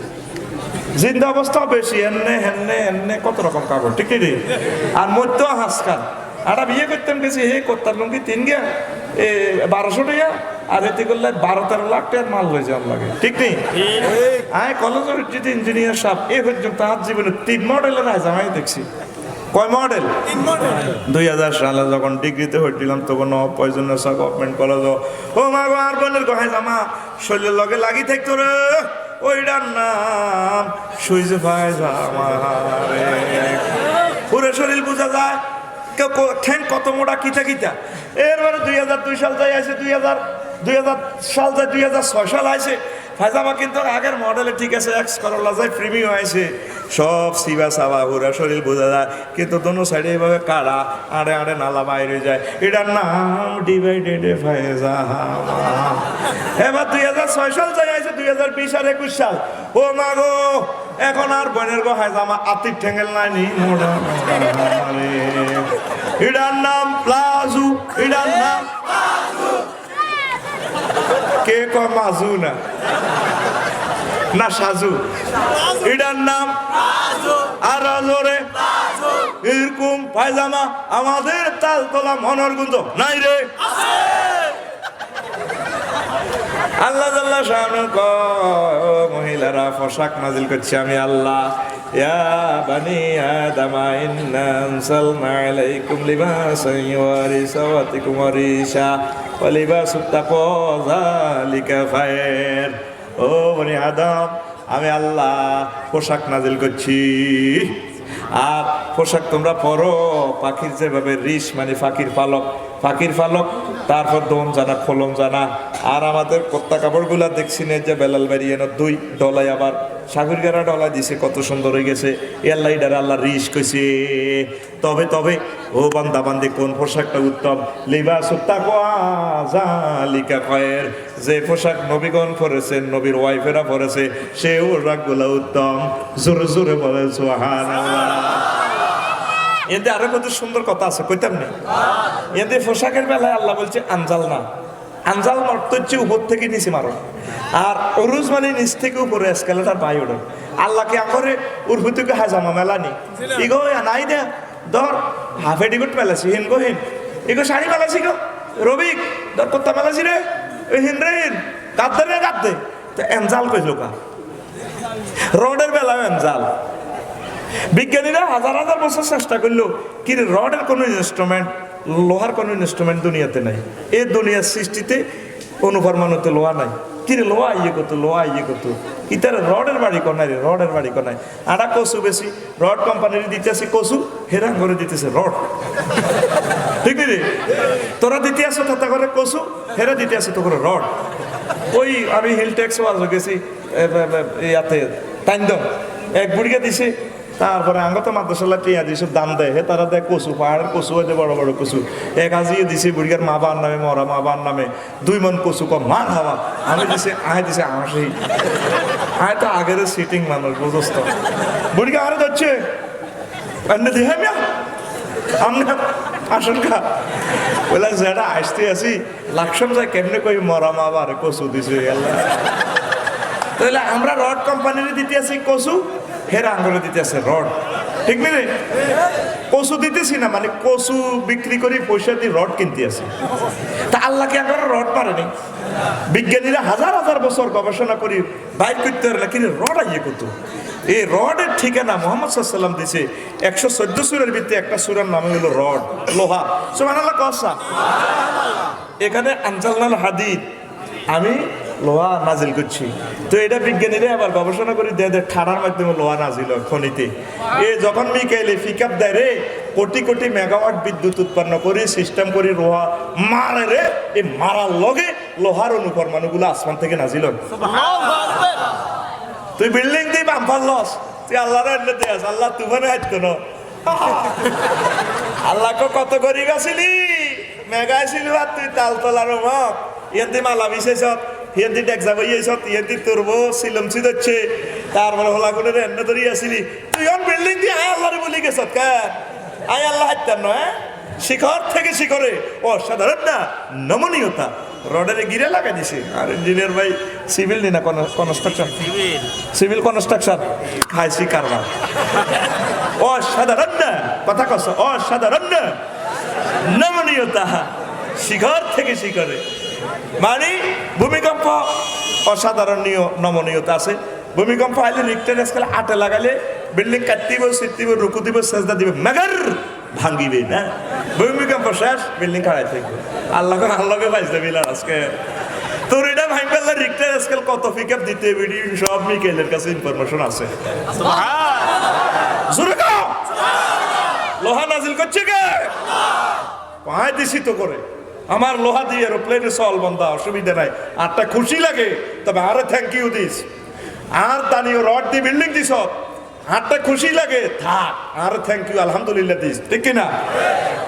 জিন্দা অবস্থাও বেশি, এমনে হেমনে এমনে কত রকম কাপড়, ঠিক নেই? আর মধ্য হাসকান, আর বিয়ে করতাম গেছি, হে করতাম লুঙ্গি 3 গিয়া 1200 টাকা, আর এতে করলে 12-13 লাখ টাকার মাল হয়ে যাওয়ার লাগে, ঠিক নেই? আয় কলেজের যদি ইঞ্জিনিয়ার সাহেব এ পর্যন্ত তার জীবনে 3 মডেলের আজ আমি দেখছি। কয় মডেল? 2000 সালে যখন ডিগ্রিতে হইছিলাম তখন পয়জনের গভর্নমেন্ট কলেজ, ও মা গো আর বোনের গহায় জামা শরীরের লগে লাগি থাকতো রে, ওইটার নাম সুইজে ভাই জামা রে, পুরো শরীর বোঝা যায়, কেউ ঠ্যাং কত মোটা কিতা কিতা। এরপরে 2002 সাল যাই আছে, 2000 সাল যায়, 2006 সাল আছে ফাইজামা, কিন্তু আগের মডেলে ঠিক আছে, এক্স করলা যায় প্রিমিয়াম আছে, সব সিবা সাবা পুরা শরীর বোঝা যায়, কিন্তু দোনো সাইডে এইভাবে কাড়া আড়ে আড়ে নালা বাইরে যায়, এটার নাম ডিভাইডেড ফাইজামা। এবার 2006 সাল যাই আছে, 2020 আর 21 সাল, ও মা গো এখন আর বোনের গো হাইজামা আতির ঠেঙ্গেল নাই নি মোড়া, এটার নাম প্লাজু, এটার নাম কে কয় মাজু না না সাজু, এটার নাম আর জোরে এরকম পায়জামা আমাদের তালতলা মনোরগঞ্জ নাই রে। আল্লাহ জাল্লা শানু কয় মহিলারা পোশাক নাজিল করছে আমি আল্লাহ, ইয়া বানি আদামা ইন্না আনসালনা আলাইকুম লিবাসান ইউয়ারি সাওয়াতিকুম ওয়ারিশা ওয়া লিবাসুত তাকওয়া যালিকা খায়র। ও বনি আদম, আমি আল্লাহ পোশাক নাজিল করছি, আর পোশাক তোমরা পরো পাখির যেভাবে রিশ মানে পাখির পালক, তারপর দোন জানা খোলম জানা। আর আমাদের কত্তা কাপড়গুলা দেখছি না যে বেলাল বাড়িয়ে দুই ডলাই, আবার সাগর গেরা ডলা দিছে, কত সুন্দর হয়ে গেছে। আল্লাহ ইডার আল্লাহ রিশ কইছে। তবে ও বান্দা বান্দি কোন পোশাকটা উত্তম? লিবাসুত তাকওয়া যালিকা খায়র, যে পোশাক নবীগণ পরেছেন, নবীর ওয়াইফেরা পরেছে, সে পোশাকগুলা উত্তম। জোরে জোরে বলে সুবহানাল্লাহ। এতে আরো কত সুন্দর কথা আছে, কইতাম না? এতে পোশাকের বেলায় আল্লাহ বলছে আনজাল না, আনজাল অর্থ হচ্ছে উপর থেকে নিচে মারো, আর অরুজ মানে নিচ থেকে উপরে এসকালেটার বাই ওঠো। আল্লাহকে আমরে উর্ফু থেকে হাজামা মেলানি, ইগো নাই দে ধর হাফে ডিগুট মেলাছি, হিন গো হিন ইগো শাড়ি মেলাছি গো রবিক ধর কোথা মেলাছি রে, ওই হিন রে হিন গাদ্দে রে গাদ্দে। তো এনজাল কইল কা, রোডের বেলায় এনজাল। বিজ্ঞানীরা হাজার হাজার বছর চেষ্টা করলো, কিন্তু রডের কোনো ইনস্ট্রুমেন্ট, লোহার কোনো ইনস্ট্রুমেন্ট দুনিয়াতে নাই। এই দুনিয়ার সৃষ্টিতে অনুপরমাণুতে লোহা নাই, কিরে লোহা ইয়ে করতো ইতার রডের বাড়ি কোনায় রে, রডের বাড়ি কোনায়। আটা কচু বেশি, রড কোম্পানির দিতেছে কচু, হেরাং করে দিতেছে রড, ঠিক রে? তোরা দিতে আসো তাতা করে কচু, হেরা দিতে আসো তো করে রড। ওই আমি হিল ট্যাক্স ওয়াজ গেছি ইয়াতে তাইন্দম, এক বুড়িকে দিছে, তারপরে আঙ্গত মাদ্রাসাল্লাহ টিয়া দিছে, দাম দেয়, হে তারা দেয় কচু, পাহাড়ের কচু হয়েছে বড় বড় কচু, এক হাজিয়ে দিছে বুড়িয়ার মা বাবার নামে, মরা মা বাবার নামে 2 মন কচু কম মা খাওয়া, আমি দিছে আহে দিছে 80। আয় তো আগের সিটিং মানুষ বুঝোস তো বুড়িকে আরো যাচ্ছে এনে দিয়ে মিয়া আমরা আসুন খা বলে যেটা আসতে আসি লাকসাম যায় কেমনে কই মরা মা আবার কচু দিছে আল্লাহ তাহলে আমরা রড কোম্পানির দিতে আছি কচু হেরা আঙ্গুলে দিতে আছে রড ঠিক নেই কচু দিতেছি না মানে কচু বিক্রি করি পয়সা দিয়ে রড কিনতে আসি তা আল্লাহকে এখন রড পারেনি বিজ্ঞানীরা হাজার হাজার বছর গবেষণা করি বাইর করতে পারে না কিন্তু রড আইয়ে কত এই রডের ঠিকানা মোহাম্মদ সাল্লাম দিছে 114 সূরার ভিতরে একটা সূরার নাম হলো রড লোহা সুবহানাল্লাহ কসা এখানে আনজালনাল হাদিদ আমি লোহা নাজিল করছি তো এটা বিজ্ঞানীরা আবার গবেষণা করে দেয় ঠাড়ার মাধ্যমে লোহা নাজিল খনিতে এ যখন মিকাইলে পিকআপ দেয় রে কোটি কোটি মেগাওয়াট বিদ্যুৎ উৎপন্ন করে সিস্টেম করে লোহা মারে রে এই মারার লগে লোহার অনুপরমাণুগুলো আসমান থেকে নাজিল হয় তুই বিল্ডিং দিয়ে বাম্পার লস তুই আল্লাহর এনে দেয়াস আল্লাহ তুফানে হাঁটতো না আল্লাহকে কত গরিব আসিলি মেগা আসিলি আর তুই তালতলার মক ইয়ান্তি মালা বিশেষ ইয়ান্তি ডেক্সা বইয়েছ ইয়ান্তি তুরবো সিলম সিদচ্ছে তারপরে হলাগুনের এনে ধরি আসিলি তুই অন বিল্ডিং দিয়ে আয় আল্লাহরে বলি গেছ কে আয় আল্লাহ হাঁটতাম না শিখর থেকে শিখরে অসাধারণ না নমনীয়তা রডের গিরে লাগাই দিছে আর ইঞ্জিনিয়ার ভাই সিভিল নি না কনস্ট্রাকশন সিভিল কনস্ট্রাকশন খাইছি কারবার অসাধারণ না কথা কস অসাধারণ না নমনীয়তা শিখর থেকে শিখরে মানে ভূমিকম্প অসাধারণীয় নমনীয়তা আছে ভূমিকম্প আইলে রিক্টার স্কেলে 8 লাগালে বিল্ডিং কাটতিব সিটিব রুকু দিব সেজদা দিবে মগর ভাঙিবে না ভূমিকম্প শেষ বিল্ডিং খাড়াই থাকবে আল্লাহকে পাইছে দিলাম আজকে তোর এটা ভাঙবেলা রিক্টার স্কেল কত পিকআপ দিতে ভিডিও সব মিকেলের কাছে ইনফরমেশন আছে জোরে কও লোহা নাজিল করছে কে পায় দিছি তো করে আমার লোহা দিয়ে এরোপ্লেনে চল বন্ধা অসুবিধা নাই আরটা খুশি লাগে তবে আরে থ্যাংক ইউ দিস আর দানিও রড দিয়ে বিল্ডিং দিস আরটা খুশি লাগে থাক আর থ্যাংক ইউ আলহামদুলিল্লাহ দিস ঠিক কিনা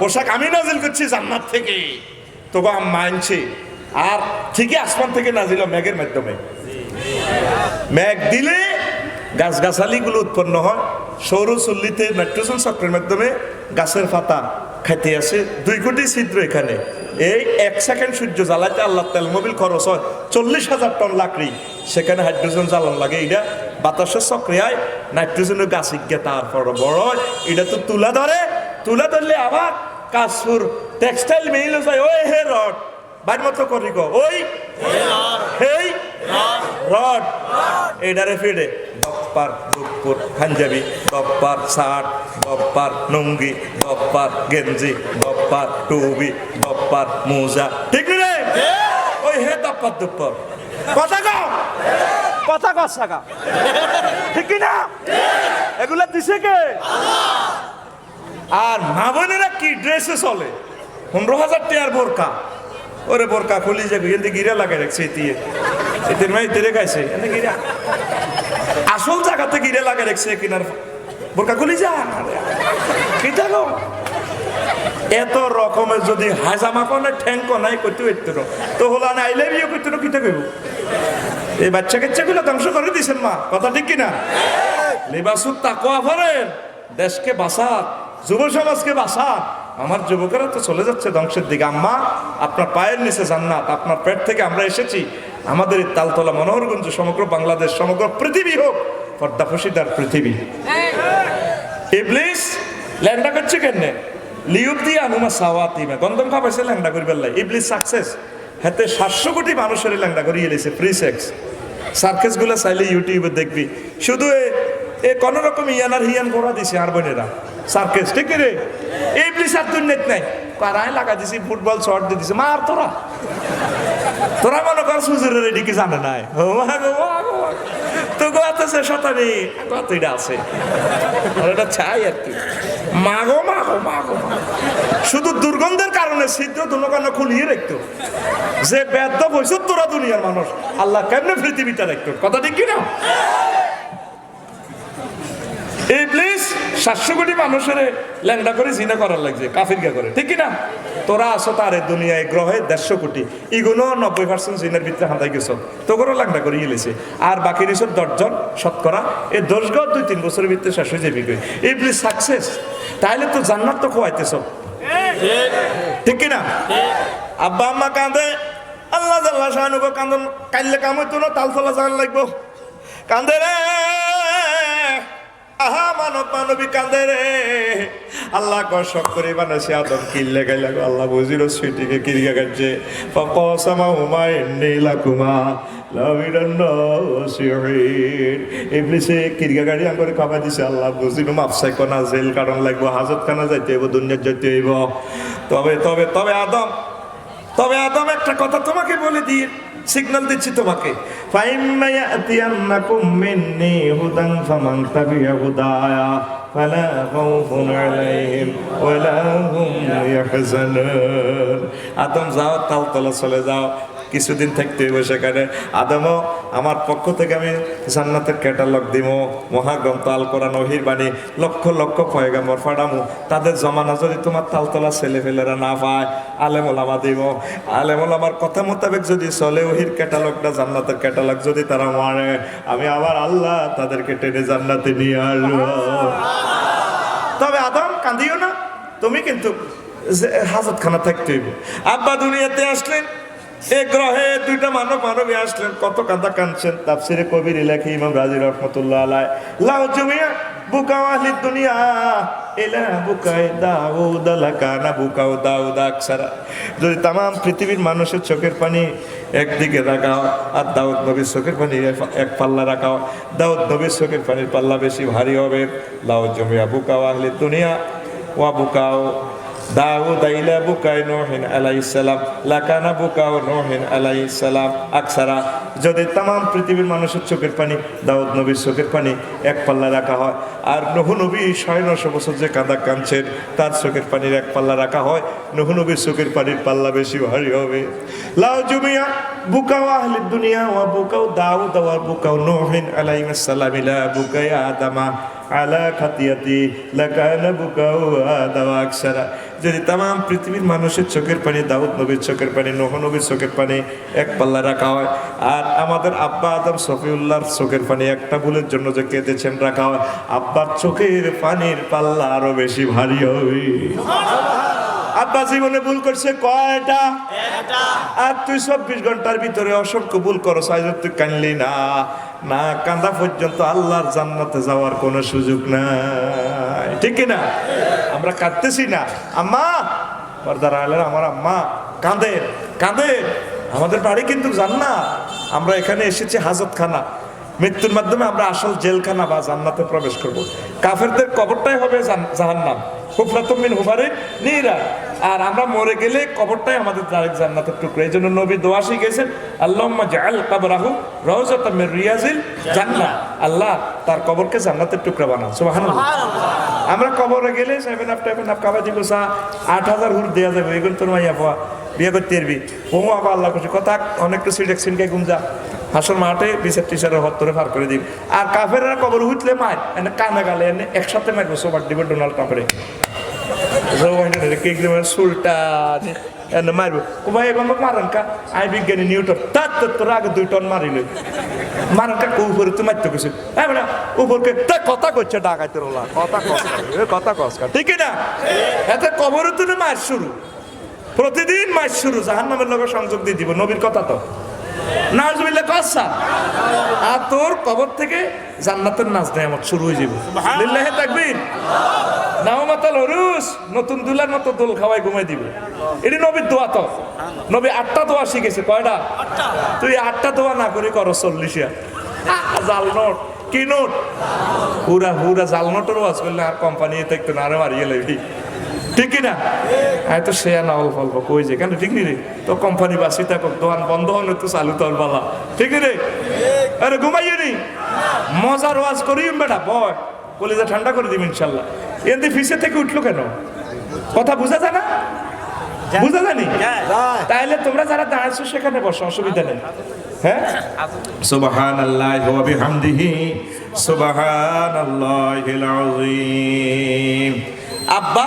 পোশাক আমি নাজিল করছি জান্নাত থেকে তবে মানছি আর ঠিকই আসমান থেকে নাজিল মেঘের মাধ্যমে মেঘ দিলে গাছগাছালিগুলো উৎপন্ন হয় সৌরচুল্লিতে নাইট্রোজেন চক্রের মাধ্যমে গাছের পাতা খাইতে আসে 2 কোটি ছিদ্র এখানে এই 1 সেকেন্ড সূর্য জ্বালাইতে আল্লাহ তেল মোবিল খরচ হয় 40,000 টন লাকড়ি সেখানে হাইড্রোজেন জ্বালান লাগে এটা বাতাসের চক্রিয়ায় নাইট্রোজেনের গাছ গিয়ে তারপর বড় হয় এটা তো তুলা ধরলে আবার কাশফুর টেক্সটাইল মিল যায় ওই হে রড বাইর মতো করি গো ওই হেই রড এটারে ফিরে বপ্পার দুপুর পাঞ্জাবি বপ্পার শার্ট বপ্পার লুঙ্গি বপ্পার গেঞ্জি বপ্পার টুবি বপ্পার মোজা ঠিক রে ওই হে দপ্পার দুপুর কথা সাগা ঠিক না এগুলা দিছে কে আর মা বোনেরা কি ড্রেসে চলে 15,000 টাকার বোরকা ওরে বোরকা খুলি যাবে এতে গিরা লাগাই রাখছে এদের মাই তেরে খাইছে এতে গিরা আসল জায়গাতে গিরা লাগাই রাখছে কিনার বোরকা খুলি যা কি জানো এত রকমের যদি হাজামা কোনে ঠ্যাঙ্ক নাই করতে পারতো তো হলো না আইলে বিয়ে করতে না কিতা কইব এই বাচ্চা কাচ্চাগুলো ধ্বংস করে দিছেন মা কথা ঠিক কিনা লিবাসুত তাকওয়া করেন দেশকে বাঁচান যুব সমাজকে বাঁচান আমার যুবকেরা তো চলে যাচ্ছে ধ্বংসের দিকে আম্মা আপনার পায়ের নিচে জান্নাত আপনার পেট থেকে আমরা এসেছি আমাদের এই তালতলা মনোহরগঞ্জ সমগ্র বাংলাদেশ সমগ্র পৃথিবী হোক পর্দাফসিদার পৃথিবী ইবলিস ল্যান্ডা করছে কেন লিউব দিয়ে আনুমা সাওয়াতিমা গন্ধম খাবাইছে ল্যান্ডা করি বেল্লাই ইবলিস সাকসেস হাতে 700 কোটি মানুষের ল্যান্ডা করিয়ে এলেছে ফ্রি সেক্স সার্কেস গুলো চাইলে ইউটিউবে দেখবি শুধু এ কোন রকম ইয়ানার হিয়ান করা দিছে আর বোনেরা সার্কেস ঠিক রে ইবলিস আর দুনিয়াত নাই পারায় লাগা দিছি ফুটবল শট দিয়ে দিছে মার তোরা মনে কর সুজুরের এদিকে জানে নাই ও মা গো তো গোয়াতেছে শতানি কতটা আছে আর এটা চাই আর কি মাগো শুধু দুর্গন্ধের কারণে ছিদ্র দুনো খুলিয়ে রাখতো যে বেদ্য বৈশ তোরা দুনিয়ার মানুষ আল্লাহ কেমনে পৃথিবীটা রাখতো কথা ঠিক কিনা ইবলিস 700 কোটি মানুষের ল্যাংড়া করে জিনা করার লাগছে, কাফিরগা করে, ঠিক কি না? তোরা আসো তার দুনিয়ায় গ্রহে 150 কোটি, ইগুনো 90% জিনের ভিতরে হাঁদাই গেছ, তোগরও ল্যাংড়া করে ইলেছে, আর বাকি রয়েছে 10 জন শতকরা। এই 10 গড় 2-3 বছরের ভিতরে শেষ হয়ে যাবে। ইবলিস সাকসেস, তাহলে তো জান্নাত তো খোয়াইতেছ, ঠিক কি না? আব্বা আম্মা কাঁদে, আল্লাহ জাল্লা শাহানুকে কান্দন, কাইলে কাম হইতো না, তালতলা জান লাগবো, কান্দে রে আহা মানবী কান্দে রে। আল্লাহ কষ্ট করে বানাইছে আদম, কিল্লে গাইলা আল্লাহ বুঝিল সুইটিকে কিরিয়া কাটছে, কসমা হুমায় নীলাকুমা ইবলিসে কিরিয়া গাড়ি আঙ্গরে খাবার দিছে, আল্লাহ বুঝিল মাপসাই কোনা জেল কারণ লাগবো, হাজত খানা যাইতে হইব, দুনিয়ার যাইতে হইব। তবে তবে তবে আদম, তবে আদম একটা কথা তোমাকে বলে দিয়ে সিগন্যাল দিচ্ছি তোমাকে, ফাইম্মা ইয়াতিয়ান্নাকুম মিন্নি হুদান ফামান তাবিআ হুদায়া ফালা খাউফুন আলাইহিম ওয়ালা হুম ইয়াহজানুন। আদম যাও, তালতলা চলে যাও, কিছুদিন থাকতে হইব সেখানে। আদমও আমার পক্ষ থেকে আমি জান্নাতের ক্যাটালগ দিব, মহাগ্রন্থ আল কোরআন ওহির বাণী, লক্ষ লক্ষ পয়গাম্বর ফাড়ামু, তাদের জমানা যদি তোমার তালতলা ছেলেফেলেরা না পায়, আলেম ওলামা দিব, আলেম ওলামার কথা মোতাবেক যদি চলে ওহির ক্যাটালগটা, জান্নাতের ক্যাটালগ যদি তারা মারে, আমি আবার আল্লাহ তাদেরকে টেনে জান্নাতে নিয়ে আসবো। তবে আদম কাঁদিও না, তুমি কিন্তু হাজতখানা থাকতে হইব। আব্বা দুনিয়াতে আসলেন, এই গ্রহে 2টা মানবী আসলেন, কত কাঁদা কাঁদছেন। তাফসিরে কবির লেখে ইমাম রাজি রহমতুল্লাহ আলাইহি, লাউ জুমিয়া বুকাও আহলি দুনিয়া ইলা বুকাই দাউদ লাকানা বুকাও দাউদ আকসারা। যদি তাম পৃথিবীর মানুষের চোখের পানি একদিকে রাখাও আর দাউদ নবীর চোখের পানি এক পাল্লা রাখাও, দাউদ নবীর চোখের পানির পাল্লা বেশি ভারী হবে। লাউ জুমিয়া বুকাও আহলি দুনিয়া ওয়া বুকাও দাউদ ইলা বুকাই নূহিন আলাইহিস সালাম লাকানা বুকাও নূহিন আলাইহিস সালাম আকসারা। যদি তাম পৃথিবীর মানুষের চোখের পানি দাউদ নবীর চোখের পানি এক পাল্লা রাখা হয়, আর নূহ নবী 950 বছর যে কাঁদা কাঁদছেন তার চোখের পানির এক পাল্লা রাখা হয়, নূহ নবীর চোখের পানির পাল্লা বেশি ভারী হবে। লাউ জুমিয়া বুকাও আহলি দুনিয়া ওয়া বুকাও দাউদ ওয়া বুকাও নূহিন আলাইহিস সালাম ইলা বুকাই আদামা আলা খাতিয়াতি লাকানা বুকাও আদাম আকসারা। যদি তাম পৃথিবীর মানুষের চোখের পানি দাউদ নবীর চোখের পানি নূহ নবীর চোখের পানি এক পাল্লা রাখা হয়, আর আমাদের আব্বা আদম শফিউল্লাহর চোখের পানি একটা ভুলের জন্য যে কেঁদেছেন রাখা হয়, আব্বার চোখের পানির পাল্লা আরো বেশি ভারী হবে। আব্বা জীবনে ভুল করছে কয়টা? আর তুই 24 ঘন্টার ভিতরে অসংখ্য ভুল করো, তুই কানলি না, না কান্দা পর্যন্ত আল্লাহর জান্নাতে যাওয়ার কোনো সুযোগ নাই, ঠিক না? আমরা কাঁদতেছি না, আম্মা পর্দার আলের আমার আম্মা কাঁদে কাঁদে, আমাদের বাড়ি কিন্তু জান্নাত, আমরা এখানে এসেছি হাজতখানা, মৃত্যুর মাধ্যমে আমরা আসল জেলখানা বা জান্নাতে প্রবেশ করব। কাফেরদের কবরটাই হবে জাহান্নাম, হুফরাতুম মিন হুফারিন নিরা, আর আমরা মরে গেলে কবরটাই আমাদের ডাইরেক্ট জান্নাতের টুকরো। এই জন্য নবী দোয়া শিখেছেন, আল্লাহুম্মা জাআল কবরাহু রাউযাতাম মিন রিয়াজিল জান্নাহ, আল্লাহ তার কবরকে জান্নাতের টুকরা বানাও, সুবহানাল্লাহ। আমরা কবরে গেলে 7 কাবা দিব, 8000 হুর দেয়া যাবে, এগুলো তোর মাইয়া পাওয়া বিয়ে করতে পারবি, ও আবার আল্লাহ খুশি কথা, অনেক কিছু সিনকে গুমজা হাসর মাঠে বিচার টিচারের হত্তরে পার করে দিবি। আর কাফেররা কবর উঠলে মার এনে কানে গালে এনে একসাথে মারবো, সোবার দিব ডোনাল্ড ট্রাম্পরে সুলটা এনে মারবো, ও ভাই এবার মারান কা আই বিজ্ঞানী নিউটন তার তোর আগে 2 টন মারিল মারান কা উপরে তো মারতে কিছু না উপরকে কথা করছে ডাকাইতে রোলা কথা কসকা, ঠিক না? এতে কবরে তো মার শুরু, প্রতিদিন মার শুরু, জাহান্নামের লগে সংযোগ দিয়ে দিব, নবীর কথা তো নাউজুবিল্লাহ কসা। আর তোর কবর থেকে জান্নাতের নাজ নেয়ামত শুরু হয়ে যাবে, লিল্লাহি তাকবীর। নাওমাতাল উরুস, নতুন দুলার মতো দোল খাওয়াই ঘুমাই দিবে, এটি নবীর দোয়া। তো নবী 8টা দোয়া শিখেছে, কয়টা? তুই 8টা দোয়া না করে করো 40 জাল নোট, কি নোট? হুরা হুরা জাল নোটের ওয়াজ করলে আর কোম্পানি দেখতো না, আরে মারিয়ে লেবি, ঠিক না? তো সে না অল্প অল্প কই যে কেন, ঠিক রে? তো কোম্পানি বাসি থাকুক, দোকান বন্ধ হলে তো চালু তোর বালা, ঠিক রে? আরে ঘুমাইয়ে নি, মজার ওয়াজ করি বেটা, বয় কলিজা ঠান্ডা করে দিবি ইনশাল্লাহ। এমনি ফিসে থেকে উঠলো কেন? কথা বুঝা যায় না? বুঝা জানি তাহলে তোমরা যারা দাঁড়াচ্ছ সেখানে বসো, অসুবিধা নেই। হ্যাঁ, সুবহানাল্লাহি ওয়া বিহামদিহি সুবহানাল্লাহিল আযীম। আব্বা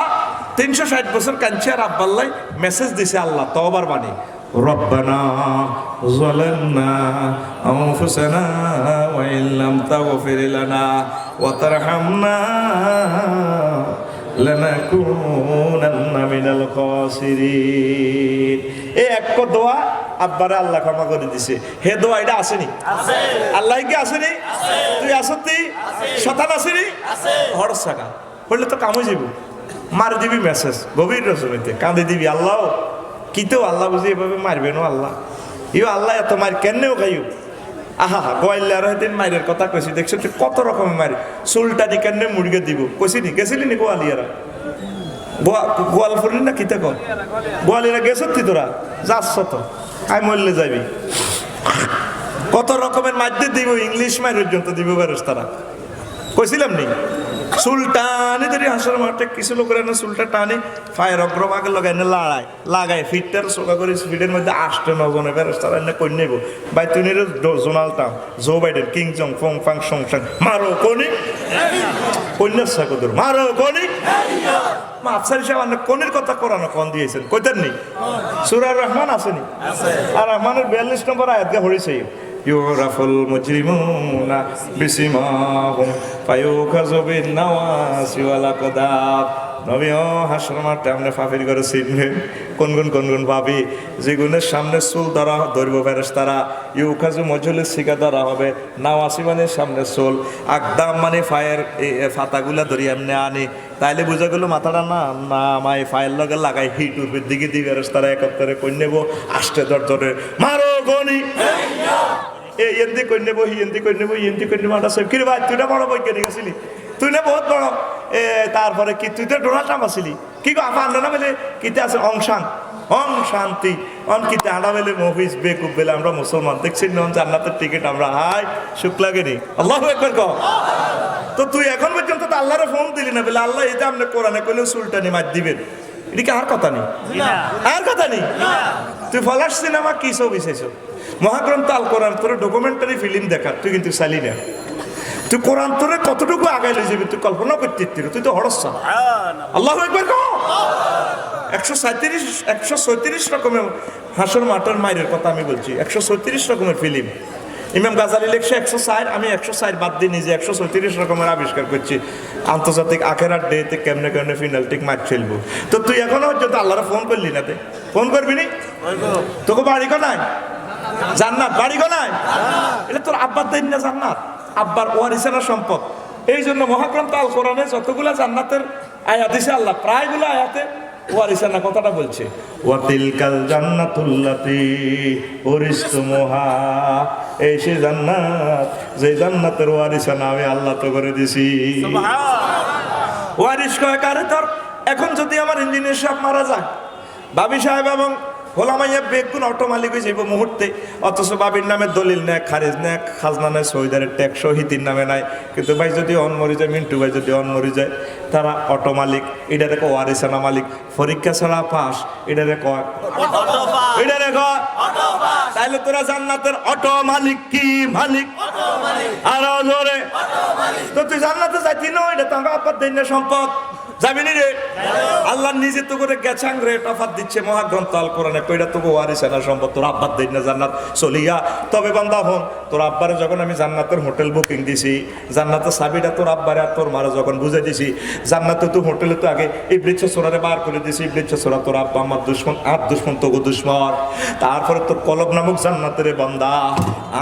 360 বছর কাঁদছে আর আব্বাল্লাই মেসেজ দিছে আল্লাহ তওবার বাণী, রব্বানা যালামনা আনফুসানা ওয়া ইল্লাম তাগফির লানা ওয়া তারহামনা লানাকুনান্না মিনাল খাসিরিন। এই এক দোয়া আব্বারে আল্লাহ ক্ষমা করে দিছে। হে দোয়া এটা আসেনি? আল্লাহ কি আসেনি? তুই আসতি শতান আসেনি? হর সাকা পড়লে তো কামে যাবো, মার দিবি মেসেজ গভীর রজনীতে কাঁদে দিবি, আল্লাহ কিতেও আল্লাহ বুঝি এভাবে মারবে না আল্লাহ, ইও আল্লাহ এত মার কেনেও খাইও। আহা গোয়াল্লার দিন মায়ের কথা কইছি, দেখছো তুই কত রকমের মারি, চুলটানি কেনে মুড়িয়ে দিব কইছি নি, গেছিলি নি গোয়ালিয়ারা? গোয়াল ফুরলি না কিতে কর, গোয়ালিয়ারা গেছ তুই তোরা যাচ্ছ তো, আই মরলে যাবি। কত রকমের মাঝে দিব, ইংলিশ মায়ের পর্যন্ত দিব বেরোস তারা, কইছিলাম নি? চুলটানি ধরি হাসার মাঠে কিছু লোকের না চুলটা টানি ফায়ার অগ্রভাগে লাগাই না লাগাই ফিটটার সোকা করে ফিটের মধ্যে 8-9 জনে বেরোস তারা না কই নেব বাই তুই ডোনাল্ড ট্রাম্প, জো বাইডেন, কিং জং ফং ফাং সং সাং মারো কোনি কন্যার সাকদুর মারো কোনি আফসারি সাহেব আপনি কোনের কথা কোরআন কোন দিয়েছেন কইতেন নি? সূরা রহমান আসেনি? আর রহমানের 42 নম্বর আয়াত গা হইছে, ইউরাফুল মুজরিমুনা বিসিমাহুম ফায়ুখাযু বিন নাওয়াসি ওয়াল আকদাব। নবীও হাসর মাঠে আপনি ফাফির করে চিনবেন কোন কোন ভাবি যেগুনের সামনে চুল ধরবো ফেরেশতারা, ইউখাযু মজুলের শিকা ধরা হবে, নাওয়াসি মানে সামনে চুল, আকদাম মানে ফায়ের ফাতাগুলা ধরি এমনি আনি, তাইলে বুঝা গেল মাথাটা না না আমায় ফায়ের লগে লাগাই হিট উঠবে দিকে দিকে ফেরেশতারা একত্রে কই নেব আষ্টে ধরে মারো গনি এন্দি কই নেব হিন্দি কই নেব ইন্দি কই নেব। কি রে ভাই তুই না বড় বৈজ্ঞানিক আছিলি, তুই না বহুত বড় তারপরে কি তুই তো ডোনাল্ড ট্রাম্প আছিলি, কি গো আপা আন্ডা বেলে কিতে আছে অংশান অং শান্তি অন কিতে আন্ডা বেলে মফিজ বেকুব বেলে আমরা মুসলমান দেখছি নন জান্নাতের টিকিট আমরা হাই সুখ লাগেনি। আল্লাহু আকবার কও। তো তুই এখন পর্যন্ত তো আল্লাহরে ফোন দিলি না বলে আল্লাহ এটা আপনি কোরআনে কইলে সুলটানি মার দিবেন, এটা কি আর কথা নেই? আর কথা নেই? তুই ফলাস সিনেমা কি সব বিশেষ মহাগ্রন্থ আল কোরআন তোর ডকুমেন্টারি ফিল্ম দেখা তুই কিন্তু চালি না, তুই কোরআন তোরে কতটুকু আগাই লই যাবি তুই কল্পনা করতে, তুই তো হরস। আল্লাহু আকবার কও। 137 রকমের হাসর মাঠের মায়ের কথা আমি বলছি, 136 রকমের ফিল্ম। ইমাম গাজালি লেখছে 104, আমি 104 বাদ দিয়ে নিজে 136 রকমের আবিষ্কার করছি আন্তর্জাতিক আখেরার ডেতে কেমনে কেমনে ফিনালটিক ম্যাচ খেলবো। তো তুই এখনো পর্যন্ত আল্লাহরে ফোন করলি না, তে ফোন করবি নি? তোকে বাড়ি কো নাই জান্নাত, বাড়ি কো নাই? এটা তোর আব্বার দেন না জান্নাত, আব্বার ওয়ারিসানা সম্পদ। এই জন্য মহাগ্রন্থ আল কোরআনে যতগুলা জান্নাতের আয়াত দিছে আল্লাহ প্রায়গুলো আয়াতে ওয়ারিসানা কথাটা বলছে, ওয়াতিলকাল জান্নাতুল্লাতী উরিসতুমুহা, এই সে জান্নাত যে জান্নাতের ওয়ারিসানা আমি আল্লাহ তো করে দিছি। সুবহানাল্লাহ। ওয়ারিস কয় কারে? তোর এখন যদি আমার ইঞ্জিনিয়ার সাহেব মারা যায়, বাবি সাহেব এবং হোলামাইয়া বেগুন অটো মালিক হয়ে যাইব মুহূর্তে, অথচ বাবির নামে দলিল নেয়, খারিজ নেয়, খাজনা নেয়, শহীদারের ট্যাক্স শহীদের নামে নাই, কিন্তু ভাই যদি অন মরি যায়, মিন্টু ভাই যদি অন মরি যায়, তারা অটো মালিক, এটারে কয় ওয়ারিসানা মালিক, পরীক্ষা ছাড়া পাস, এটারে কয় এটারে কয়। তাইলে তোরা জান্নাতের অটো মালিক কি মালিক? আরো জোরে। তো তুই জান্নাতে যাইতি না, এটা তো আমার আব্বার দেন সম্পদ, যাবি নি রে? আল্লাহ নিজে তো করে গেছাং রে তফাত দিচ্ছে মহাগ্রন্থ আল কোরআনে, কইরা তো ওয়ারিসানা সম্পদ তোর আব্বার দেন না জান্নাত চলিয়া। তবে বান্দা হন, তোর আব্বারে যখন আমি জান্নাতের হোটেল বুকিং দিছি, জান্নাতের চাবিটা তোর আব্বারে আর তোর মারে যখন বুঝে দিছি, জান্নাতে তো হোটেলে তো আগে এই বৃক্ষ চোরারে বার করে দিছি, বৃক্ষ চোরা তোর আব্বা আমার দুশ্মন, আর দুশ্মন তো দুশ্মন। তারপরে তোর কলব নামক জান্নাতের বান্দা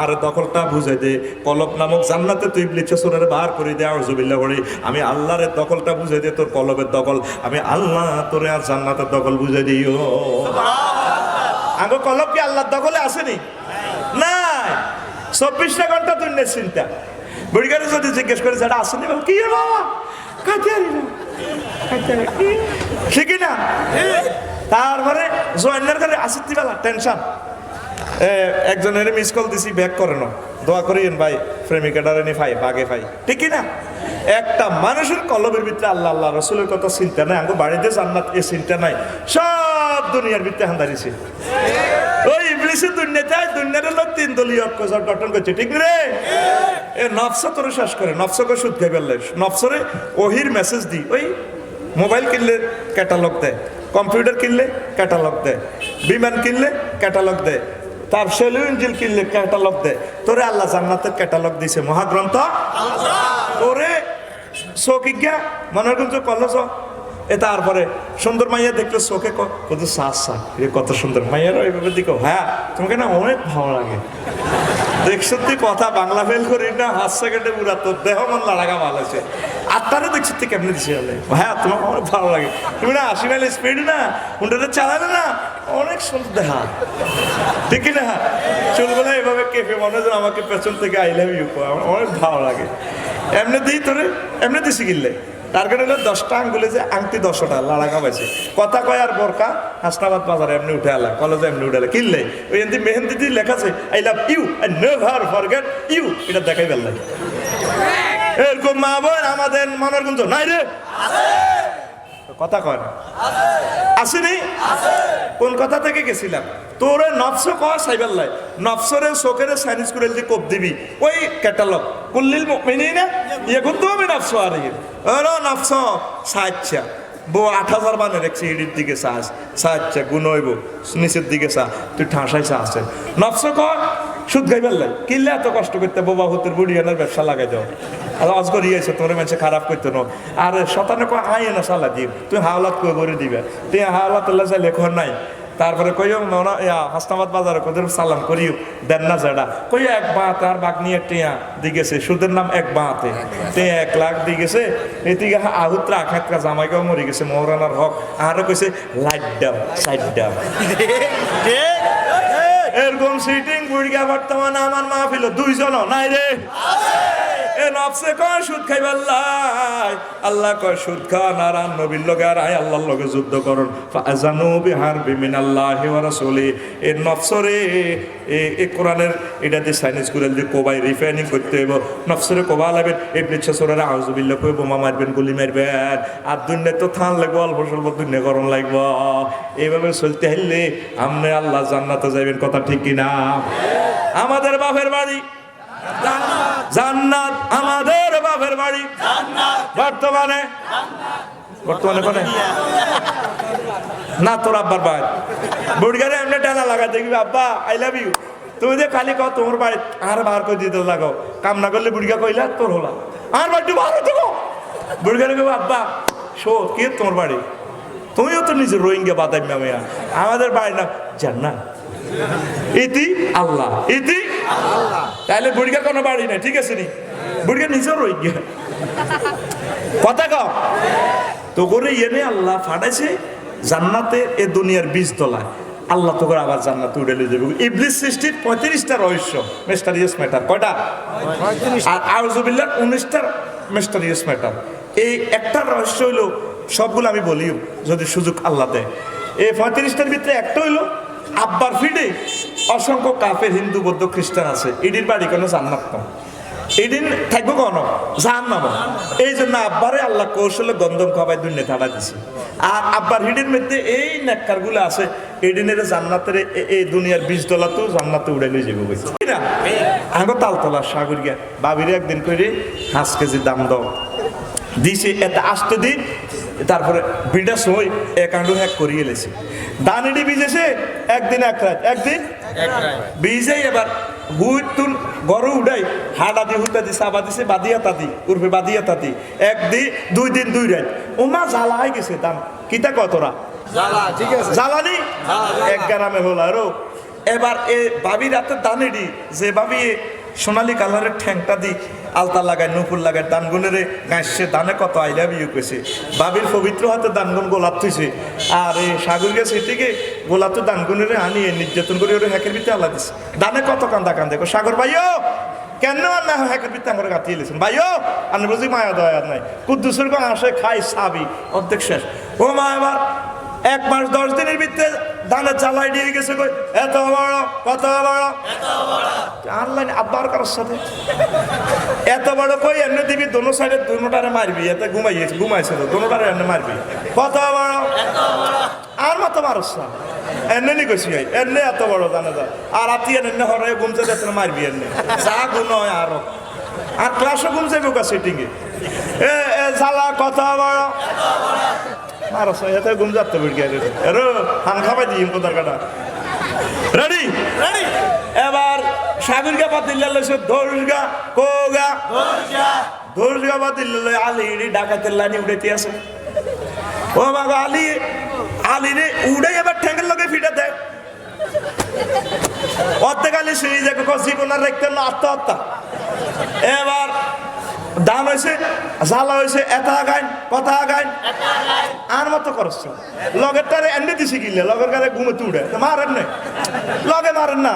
আর দখলটা বুঝে দে, কলব নামক জান্নাতে তুই বৃক্ষ চোরারে বার করে দে, আউযুবিল্লাহ বলি, আমি আল্লাহর দখলটা বুঝে দে, তোর কলবের দখল, আমি আল্লাহ তোরে আর জান্নাতের দখল বুঝে দিও। আগে কলব কি আল্লাহর দখলে আসেনি? নাই। 24টা ঘন্টা তুই চিন্তা বুড়িগারে যদি জিজ্ঞেস করে যারা আসেনি কি বাবা ঠিকই না। তারপরে জয়েন্টার করে আসিতি বেলা টেনশন, একজনের মিস কল দিছি ব্যাক করে না, দোয়া করিয়েন ভাই প্রেমিকাটারে নি ভাই বাগে ভাই, ঠিকই না? একটা মানুষের কলবের ভিতরে আল্লাহ আল্লাহ রসুলের কথা চিন্তা নাই, আঙ্গো বাড়িতে জান্নাত এ চিন্তা নাই, সব সব দুনিয়ার ভিতরে হান্দারিছে ওই ইবলিসের দুনিয়ার হলো 3 দলীয় ঐক্যজোট গঠন করছে ঠিক রে এ নফস তোর শেষ করে নফসকে সুদ খাই ফেললে নফসরে ওহির মেসেজ দি ওই মোবাইল কিনলে ক্যাটালগ দেয় কম্পিউটার কিনলে ক্যাটালগ দেয় বিমান কিনলে ক্যাটালগ দেয় তার সেলু ইঞ্জিল কিনলে ক্যাটালগ দেয় তোরে আল্লাহ জান্নাতের ক্যাটালগ দিছে মহাগ্রন্থ তোরে চোখিজ্ঞা মনে কিন্তু কলেজ এ তারপরে সুন্দর মাইয়া দেখলে চোখে কত সাহসা কত সুন্দর মাইয়ার ওইভাবে দিকে হ্যাঁ তোমাকে না অনেক ভালো লাগে দেখছো তুই কথা বাংলা ফেল করি না 5 সেকেন্ডে পুরা তোর দেহ মন লাগা ভালো আছে আত্মারে দেখছো তুই কেমনি দিছে হ্যাঁ তোমার অনেক ভালো লাগে তুমি না 80 মাইল স্পিড না হুন্ডারে চালালে না অনেক সুন্দর দেখা ঠিক না চলবে এভাবে কেফে মনে হয় আমাকে পেছন থেকে আই লাভ ইউ আমার অনেক ভালো লাগে এমনি দিই তোরে এমনি দিছি কিনলে তার কারণে হলো 10টা আঙ্গুলে যে আংটি 10টা লাড়া খাওয়াইছে কথা কয় আর বোরকা হাসনাবাদ বাজারে এমনি উঠে আলা কলেজে এমনি উঠে আলা কিনলে ওই এমনি মেহেন্দি দিয়ে লেখা আছে I love you I never forget you এটা দেখাই ফেললাই এরকম মা বোন আমাদের মনের গুঞ্জ নাই রে কথা কয় না আসেনি কোন কথা থেকে গেছিলাম তোরে নফস কয় সাইবাল্লাই নফসরে চোখের সাইনিস করে যে কোপ দিবি ওই ক্যাটালগ কুল্লিল মুমিনিনা ইয়াকুনতুম মিন নফস আলাইহিম আরে নফস সাচ্চা বো 8000 মানে রেখছি এডির দিকে সাচ্চা গুণ হইব নিচের দিকে সা তুই ঠাসাইছা আছে নফস কয় সুদ গাইবাল্লাই কিল্লা এত কষ্ট করতে বাবা হতের বুড়ি আনার ব্যবসা লাগাই দাও আর অজগর ইয়েছে তোর মানুষে খারাপ করতো না আর শতানে কয় আয় না সালা দিব তুই হাওলাত করে দিবে তুই হাওলাত চাই লেখন নাই তারপরে কইও মনে হাসনাবাদ বাজারে কোদের সালাম করিও দেন না যাডা কই এক বাত আর বাঘ নিয়ে টিয়া দিগেছে সুদের নাম এক বাতে তে 1 লাখ দিগেছে এদিকে আহুত্রা আখাতরা জামাইকেও মরি গেছে মহরানার হক আরো কইছে লাইট দাও সাইড দাও এরকম সিটিং বুড়িয়া বর্তমানে আমার মাহফিল 2 জন নাই রে এ নফসে কয় সুদ খাইবাল্লাই আল্লাহ কয় সুদ খান আর নবীর লগে আর আয় আল্লাহর লগে যুদ্ধ করুন ফাজানু বিহারবি মিনাল্লাহি ওয়া রাসূলি এ নফসরে এ কোরআনের এটা দিয়ে সাইনিস করে দিয়ে কোবাই রিফাইনিং করতে হইব নফসরে কোবা লাগবে এই প্রিচ্ছা সরারে আউযুবিল্লাহ কই বোমা মারবেন গুলি মারবেন আর দুনিয়া তো থান লাগবে অল্প স্বল্প দুনিয়া করণ লাগবে এইভাবে চলতে হইলে আমনে আল্লাহ জান্নাতে যাইবেন কথা ঠিক কিনা আমাদের বাপের বাড়ি জান্নাত আমাদের বাপের বাড়ি বর্তমানে কোনে না তোর আব্বার বাড়ি বুড়িগারে এমনি টানা লাগা দেখবি আব্বা আই লাভ ইউ তুমি যে খালি কও তোমার বাড়ি আর বার করে দিতে লাগাও কাম না করলে বুড়িগা কইলা তোর হলা আর বাড়ি বার দেবো বুড়িগারে কইব আব্বা শো কি তোমার বাড়ি তুমিও তো নিজের রোহিঙ্গা বাদাম নামিয়া আমাদের বাড়ির নাম জান্নাত ইতি আল্লাহ ইতি আল্লাহ তাহলে বুড়িগা কোনো বাড়ি নাই ঠিক আছে নি বুড়িগা নিজেও রোহিঙ্গা কথা কও তো করে এনে আল্লাহ ফাটাইছে জান্নাতে এ দুনিয়ার 20 তলায় আল্লাহ তো করে আবার জান্নাতে উড়ে নিয়ে যাবে ইবলিস সৃষ্টির 35টা রহস্য মিস্টারিয়াস ম্যাটার কয়টা 35 আর আউযুবিল্লাহ 19টা মিস্টারিয়াস ম্যাটার এই একটা রহস্য হইলো সবগুলো আমি বলিও যদি সুযোগ আল্লাহ দেয় এই 35টার ভিতরে একটা হইলো আব্বার ফিডে অসংখ্য কাফের হিন্দু বৌদ্ধ খ্রিস্টান আছে এডির বাড়ি কোনো জান্নাত না এদিন থাকবো কোন জাহান্নাম এই জন্য আব্বারে আল্লাহ কৌশলে গন্ধম খাবাই দুনিয়া থাড়া দিছে আর আব্বার হিডের মধ্যে এই নেককার গুলো আছে এদিনের জান্নাতের এই দুনিয়ার 20 তলা তো জান্নাতে উড়ে নিয়ে যাবো না আগে তালতলা সাগর গিয়া বাবিরে একদিন করে 5 কেজি দাম দাও দিছে এটা আসতে দিন তারপরে বিটা সই একাউন্ট হ্যাক করিয়ে এলেছে দানিডি বিজেছে একদিন এক রাত একদিন বিজে এবার হুইতুন গরু উড়াই হাডা দি হুতা দি সাবা দিছে বাদিয়া তাদি উর্ফে বাদিয়া তাদি একদিন 2 দিন 2 রাত ওমা জ্বালা হয়ে গেছে দাম কিতা কতরা জ্বালা ঠিক আছে জ্বালানি 1 গ্রামে হলো আরো এবার এ বাবি রাতে দানিডি যে বাবি সোনালী কালারের ঠ্যাংটা দি আলতা লাগায় নুপুর লাগায় দানগুনেরে গাঁসছে দানে কত আই লাভ ইউ কইছে বাবির পবিত্র হাতে দানগুন গোলাপ থইছে আর এই সাগর গেছে থেকে গোলাপ তো দানগুনেরে আনিয়ে নির্যাতন করে ওরে হ্যাকের ভিতরে আল্লাহ দিছে দানে কত কান্দা কান্দে সাগর ভাইও কেন না হ্যাকের ভিতরে আমার গাঁথিয়ে লেছেন ভাইও আপনি বুঝি মায়া দয়া নাই কুদ্দুসের গো আসে খাই সাবি অর্ধেক শেষ ও মা এবার 1 মাস 10 দিনের ভিতরে দানে চালাই দিয়ে গেছে কই এত বড় কত বড় এত বড় অনলাইন আব্বার কারোর সাথে এত বড় কই এমনি দিবি দোনো সাইডে দোনোটারে মারবি এতে ঘুমাইছে তো দোনোটারে এমনি মারবি কত বড় আর মতো মারস না এমনি নি কইছি এমনি এত বড় জানে যা আর আতি এমনি হরে ঘুমছে যাতে মারবি এমনি যা গুণ হয় আরো আর ক্লাসও ঘুমছে বোকা সিটিং এ জ্বালা কত বড় মারস এতে ঘুম যাতে বেড়ে এরো হান খাবাই দিই কোথার কাটা রেডি রেডি এবার সাগরগা পাতিল্লা লইছে দর্শগা কোগা দর্শগা পাতিল্লা লই আলি ডাকাতের লাইনে উঠাইতে আছে ও বাবা আলি রে উড়ে এবার ঠ্যাঙ্গের লগে ফিটা দেয় অর্ধেক আলি সিঁড়ি দেখো জীবন আর রাখতেন না আত্মহত্যা এবার দান হয়েছে জ্বালা হয়েছে এত আগাইন কথা আগাইন আর মতো করছ লগের তারে এনে দিছি কিনলে লগের গাড়ি ঘুমে উড়ে মারেন না লগে মারেন না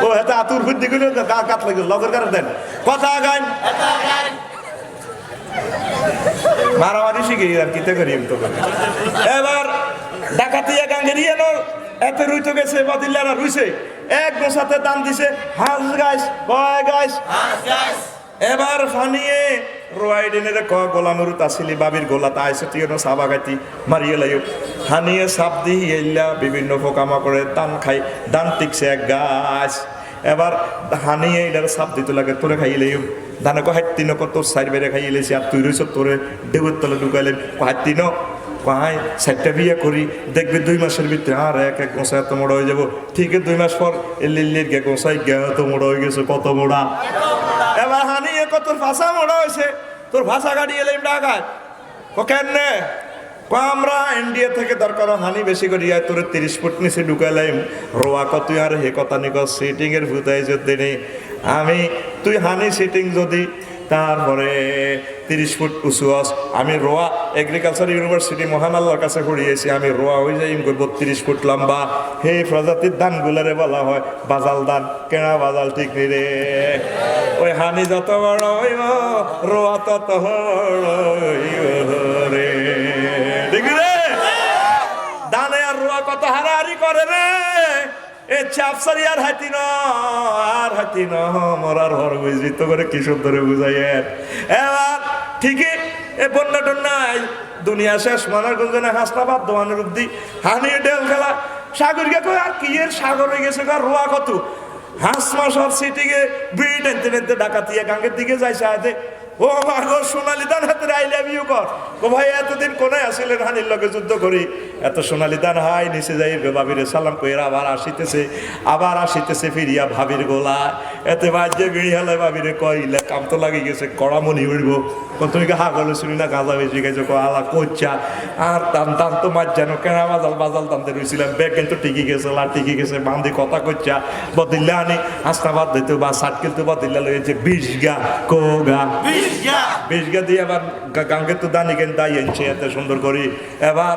ও হেতে আতুর বুদ্ধি গুলো গা কাট লাগে লগের গাড়ি দেন কথা আগাইন মারামারি শিখে আর কিতে করি তো এবার ডাকাতিয়া গাঙ্গেরিয়ে নো এত রুইতে গেছে বাদিল্লারা রুইছে এক গোসাতে দান দিছে হাস গাইস কয় গাইস এবার ফানিয়ে রোয়াইডেনের গোলামেরু তাসিলি বাবির গোলাতে আইসে তুই সাবা গাইতি মারিয়ে লাইও হানিয়ে সাপ দিয়ে এল্লা বিভিন্ন পোকামা করে দান খাই দান টিকছে এক গাছ এবার হানিয়ে এটার সাপ দিতে লাগে তোরে খাইয়ে লাইও ধানে হাইতিন তোর সাইড বেড়ে খাইয়ে লেছি আর তুই রয়েছ তোরে দেবের তলে ঢুকাইলেন হাইতিন কহাই সাইডটা বিয়ে করি দেখবি 2 মাসের ভিতরে আর এক গোসাই এত মোড়া হয়ে যাবো ঠিক 2 মাস পর এলির গে গোসাই গে এত মোড়া হয়ে গেছে কত মোড়া এবার হানিয়ে তোর ভাষা মোড়া হয়েছে তোর ভাষা গাড়ি এলে ডাকাত কেন আমরা ইন্ডিয়া থেকে দরকার হানি বেশি করি তোর 30 ফুট নিচে ঢুকাইলাম রোয়া কত আর হে কথা নিক সিটিং এর ভূতাই যদি নেই আমি তুই হানি সিটিং যদি তারপরে 30 ফুট উঁচু আস আমি রোয়া এগ্রিকালচার ইউনিভার্সিটি মহান আল্লাহর কাছে পড়িয়েছি আমি রোয়া হয়ে যাই 32 ফুট লম্বা হে প্রজাতির ধানগুলারে বলা হয় বাজাল ধান কেনা বাজাল ঠিক নি রে ওই হানি যত বড় হইব রোয়া তত রে ঠিক রে দানে আর রোয়া কত হারাহারি করে রে এ চাপসারি আর হাতি ন মরার হর বুঝবি তো করে কি সুন্দর বুঝাই এবার ঠিকই এ বন্যা টন্যা দুনিয়া শেষ মানার গুঞ্জনে হাসনাবাদ দোয়ানের অব্দি হানি ডেল খেলা সাগরকে কই আর কি এর সাগর হয়ে গেছে রোয়া কত হাঁস মাসর সিটিকে বিড়ি টেনতে টেনতে ডাকাতিয়া গাঙ্গের দিকে যায় সাহায্যে ও মাগো সোনালি দান হাতে আই লাভ ইউ কর ও ভাই এতদিন কোনায় আসিলেন হানির লগে যুদ্ধ করি এত সোনালি দান হাই নিচে যাই ভাবিরে সালাম কইরা আবার আসিতেছে ফিরিয়া ভাবির গোলা এতে বাজ্যে বিড়ি হেলে ভাবিরে কইলে কাম তো লাগি গেছে কড়ামনি উড়ব তুমি হা গলে শুনি না গাঁজা বেশি গেছে আলা কোচ্চা আর দান তো মাছ যেন কেনা বাজাল টানতে রয়েছিলাম ব্যাগ কিন্তু টিকি গেছে টিকি গেছে বান্ধি কথা কোচ্চা বদিল্লা আনি হাসনাবাদ দিত বা ষাট কিন্তু বদিল্লা লইছে 20 গা কোগা 20 গা দিয়ে আবার গাঙ্গে তো দানি কেন দাই আনছে এত সুন্দর করি এবার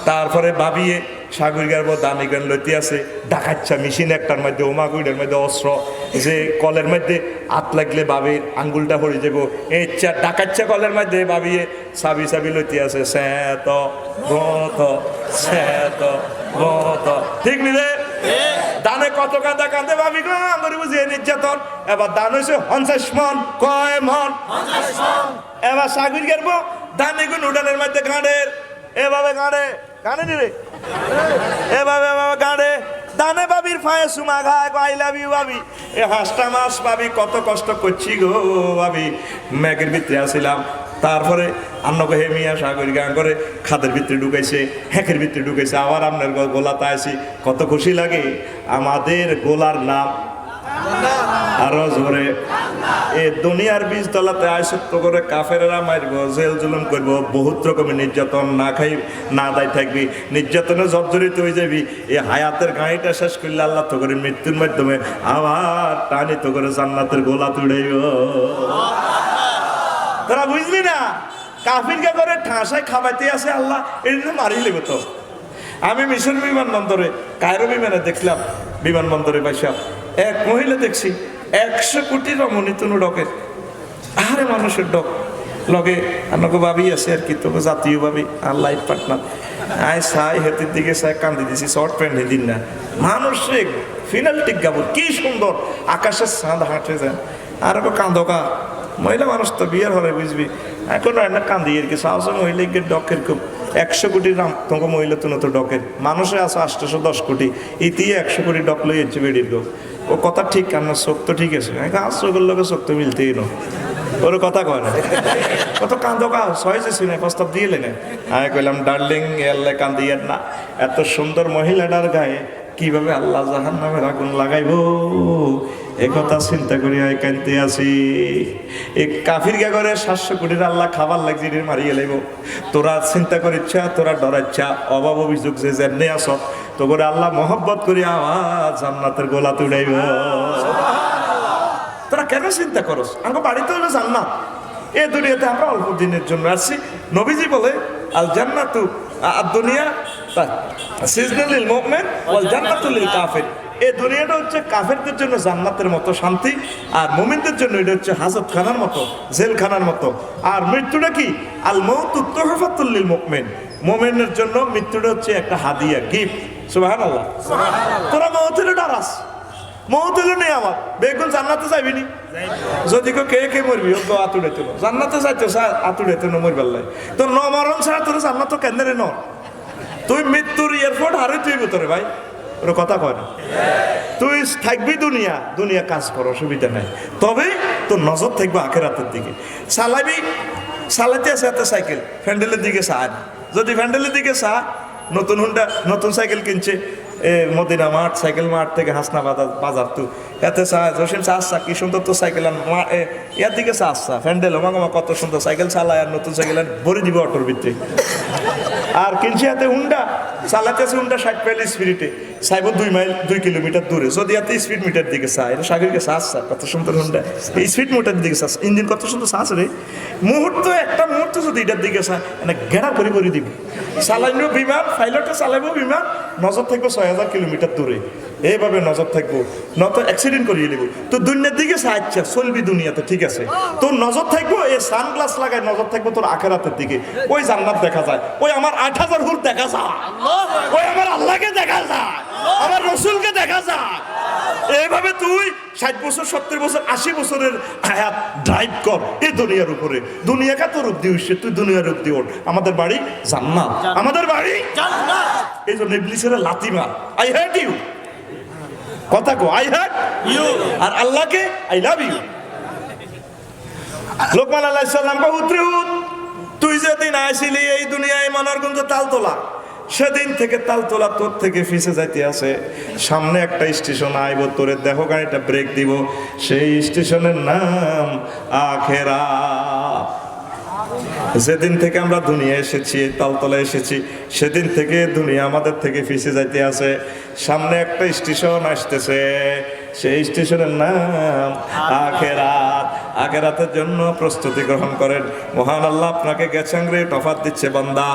তারপরে ভাবিয়ে সাগরিকার পর দানি কেন লইতে আছে ডাকাচ্ছা মেশিন একটার মধ্যে ওমাগুইডের মধ্যে অস্ত্র যে কলের মধ্যে হাত লাগলে ভাবির আঙ্গুলটা পড়ে যাবো এই ডাকাচ্ছা কলের মধ্যে ভাবিয়ে সাবি লইতে আছে স্যাত ঠিক নি রে দানে কত কাঁদে ভাবি গো আমার বুঝিয়ে নির্যাতন এবার দান হয়েছে 50 মন কয় মন এবার সাগর গেরবো দানে গুণ উঠানের মধ্যে গাঁড়ের এভাবে গাঁড়ে নি রে এভাবে গাঁড়ে দানে বাবির ফায়ে সুমা ঘায় আই লাভ ইউ ভাবি এ হাঁসটা মাস ভাবি কত কষ্ট করছি গো ভাবি ম্যাগের ভিতরে আসিলাম তারপরে আন্নকে হেমিয়া সাগর গান করে খাদের ভিতরে ঢুকাইছে হ্যাঁকের ভিতরে ঢুকাইছে আবার আপনার গোলাতে আসি কত খুশি লাগে আমাদের গোলার নাম আরো জোরে এ দুনিয়ার বীজ তলাতে আয়সত্য করে কাফেরেরা মারব জেল জুলুম করবো বহুত রকমের নির্যাতন না খাই না দায় থাকবি নির্যাতনে জর্জরিত হয়ে যাবি এই হায়াতের গাড়িটা শেষ করলে আল্লাহ তো করে মৃত্যুর মাধ্যমে আবার টানি তো করে জান্নাতের গোলা তুড়াইব তোরা বুঝলি না কাফিরকে করে ঠাঁসায় খাবাইতে আছে আল্লাহ এই জন্য মারি লেব তো আমি মিশর বিমানবন্দরে কায়রো বিমানে দেখলাম বিমানবন্দরে বসে এক মহিলা দেখছি 100 কোটি রমণী তনু ডকের আরে মানুষের ডক লগে আমাকে ভাবি আছে আর কি তোকে জাতীয় ভাবি আর লাইফ পার্টনার আয় সাই হেতির দিকে সাই কান্দি দিছি শর্ট প্যান্ট দিন না মানুষ ফিনাল টিক গাবো কি সুন্দর আকাশের চাঁদ হাঁটে যায় আর কান্দকা মহিলা মানুষ তো বিয়ের হলে বুঝবি এখন রান্না কান্দি আর কি সাহসে মহিলা ডকের খুব 100 কোটি রাম তোমাকে মহিলা তো নতো ডকের মানুষে আছে 810 কোটি ইতিয়ে 100 কোটি ডক লই যাচ্ছে বেডির গো ও কথা ঠিক কান্না চোখ তো ঠিক আছে চোখের লোকের চোখ তো মিলতেই না ওর কথা কয় না কত কান্দকা সহজে শুনে প্রস্তাব দিয়ে লেনে আমি কইলাম ডার্লিং এল্লে কান্দিয়েন না এত সুন্দর মহিলাটার গায়ে কিভাবে আল্লাহ জাহান্নামের আগুন লাগাইবো এই কথা চিন্তা করি আই কানতে আসি এই কাফির গে করে 700 কোটির আল্লাহ খাবার লাগছে মারিয়ে লাইব তোরা চিন্তা করিচ্ছা তোরা ডরাচ্ছা অভাব অভিযোগ যে যেমনি আস তো করে আল্লাহ মহব্বত করি আওয়াজ জান্নাতের গোলা তুড়াইব তোরা কেন চিন্তা করস আমার বাড়িতে হলো জান্নাত এই দুনিয়াতে আমরা অল্প দিনের জন্য আসছি নবীজি বলে আল জান্নাতু আর দুনিয়া সিজনাল লিল মুমিন ওয়াল জান্নাতু লিল কাফির এই দুনিয়াটা হচ্ছে কাফেরদের জন্য জান্নাতের মতো শান্তি আর মুমিনদের জন্য এটা হচ্ছে হাজতখানার মতো জেলখানার মতো আর মৃত্যুটা কি আল মাউতু তুহফাতুল লিল মুমিন মুমিনের জন্য মৃত্যুটা হচ্ছে একটা হাদিয়া গিফট সুবহানাল্লাহ তোরা মৌতের ডারাস মৌতের নেই আমার বেগুন জান্নাতে যাবি নি যদি কে কে মরবি ও আতুড়ে তো জান্নাতে যাইতো আতুড়ে তো মরবার লাই তোর ন মরণ ছাড়া তোর জান্নাত কেন্দ্রে ন তুই মৃত্যুর এয়ারপোর্ট হারে তুই ভিতরে ভাই ওর কথা কয় না তুই থাকবি দুনিয়া কাজ কর অসুবিধা নাই তবে তোর নজর থাকবে আখেরাতের দিকে চালাইতে আছে এত সাইকেল ফ্যান্ডেলের দিকে চায় যদি ফ্যান্ডেলের দিকে নতুন সাইকেল কিনছে মদিনা মাঠ সাইকেল মাঠ থেকে হাসনা বাজার তো এতে জসিম চাষা কি সুন্দর তো সাইকেল ইয়ার দিকে চাষা ফ্যান্ডেল মামা কত সুন্দর সাইকেল চালায় আর নতুন সাইকেল ভরে দিবে অটোর ভিতরে আর কিনছে হাতে হুন্ডা চালাতেছে হুন্ডা 60 স্পিডে চাইব 2 কিলোমিটার দূরে যদি এত স্পিড মিটার দিকে চায় এটা সাগরকে চাষা কত সুন্দর হুন্ডা এই স্পিড মিটার দিকে চাষ ইঞ্জিন কত সুন্দর চাষ রে একটা মুহূর্ত যদি এটার দিকে চায় এনে গেড়া করে দিবে চালাইব বিমান পাইলটে চালাইব বিমান নজর থাকবো 6000 কিলোমিটার দূরে এইভাবে নজর থাকবো নত অ্যাক্সিডেন্ট করিয়ে নেবো তো দুনিয়ার দিকে চাইছে চলবি দুনিয়াতে ঠিক আছে তোর নজর থাকবো এই সানগ্লাস লাগায় নজর থাকবো তোর আখেরাতের দিকে ওই জান্নাত দেখা যায় ওই আমার 8000 হুর দেখা যায় ওই আমার আল্লাহকে দেখা যায় আমার রসুলকে দেখা যায় এইভাবে তুই 60 বছর 70 বছর 80 বছরের হায়াত ড্রাইভ কর এই দুনিয়ার উপরে দুনিয়াকে তোর রূপ দিয়ে তুই দুনিয়ার রূপ দিয়ে ওঠ আমাদের বাড়ি জান্নাত আমাদের বাড়ি জান্নাত এই জন্য ইবলিসের লাথি মার আই হেট ইউ কথা কো আই হেট ইউ আর আল্লাহকে আই লাভ ইউ লোকমান আলাইহিস সালাম কে উত্রিউত তুই যেদিন আইছিলি এই দুনিয়ায় মনোরগঞ্জ তালতলা সেদিন থেকে তালতলা তোর থেকে ফিসে যাইতে আছে সামনে একটা স্টেশন আইব তোরে দেখো গাড়িটা ব্রেক দিব সেই স্টেশনের নাম আখেরাত যেদিন থেকে আমরা দুনিয়া এসেছি তালতলা এসেছি সেদিন থেকে দুনিয়া আমাদের থেকে ফিসে যাইতে আছে সামনে একটা স্টেশন আসতেছে সেই স্টেশনের নাম আখেরাত আখেরাতের জন্য প্রস্তুতি গ্রহণ করেন মহান আল্লাহ আপনাকে গেছেন রে তফাত দিচ্ছে বান্দা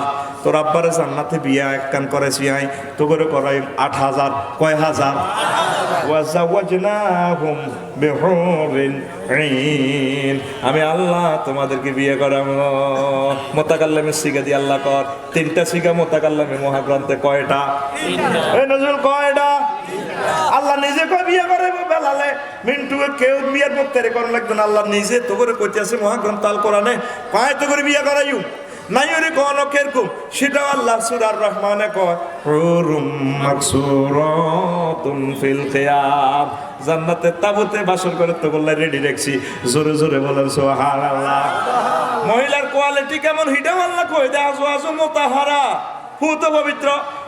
তোর আব্বারে জান্নাতে বিয়া এক কান করেছি আই তো করে করাই 8000 কয় হাজার ওয়াজাওয়াজনাহুম বিহুরিন ঈন আমি আল্লাহ তোমাদেরকে বিয়ে করাবো মুতাকাল্লিমের সিগা দিয়ে আল্লাহ কর 3টা সিগা মুতাকাল্লিমে মহাগ্রন্থে কয়টা এই নজরুল কয়টা আল্লাহ নিজে কয় বিয়ে করাইবো বেলালে মিন্টু কেউ বিয়ের মুক্তারে কোন লাগবে না আল্লাহ নিজে তো করে কইতেছে মহাগ্রন্থ আল কোরআনে কয় তো করে বিয়ে করাইউ নাই ওরে কোন কেরকম সেটা আল্লাহ সূরা আর রহমানে কয় হুরুম মাকসুরাতুন ফিল কিয়াম জান্নাতে তাবুতে বাসর করে তো বললে রেডি রাখছি জোরে জোরে বলেন সুবহানাল্লাহ মহিলার কোয়ালিটি কেমন হিডাম আল্লাহ কই দে আজওয়াজু মুতাহারা পুত পবিত্র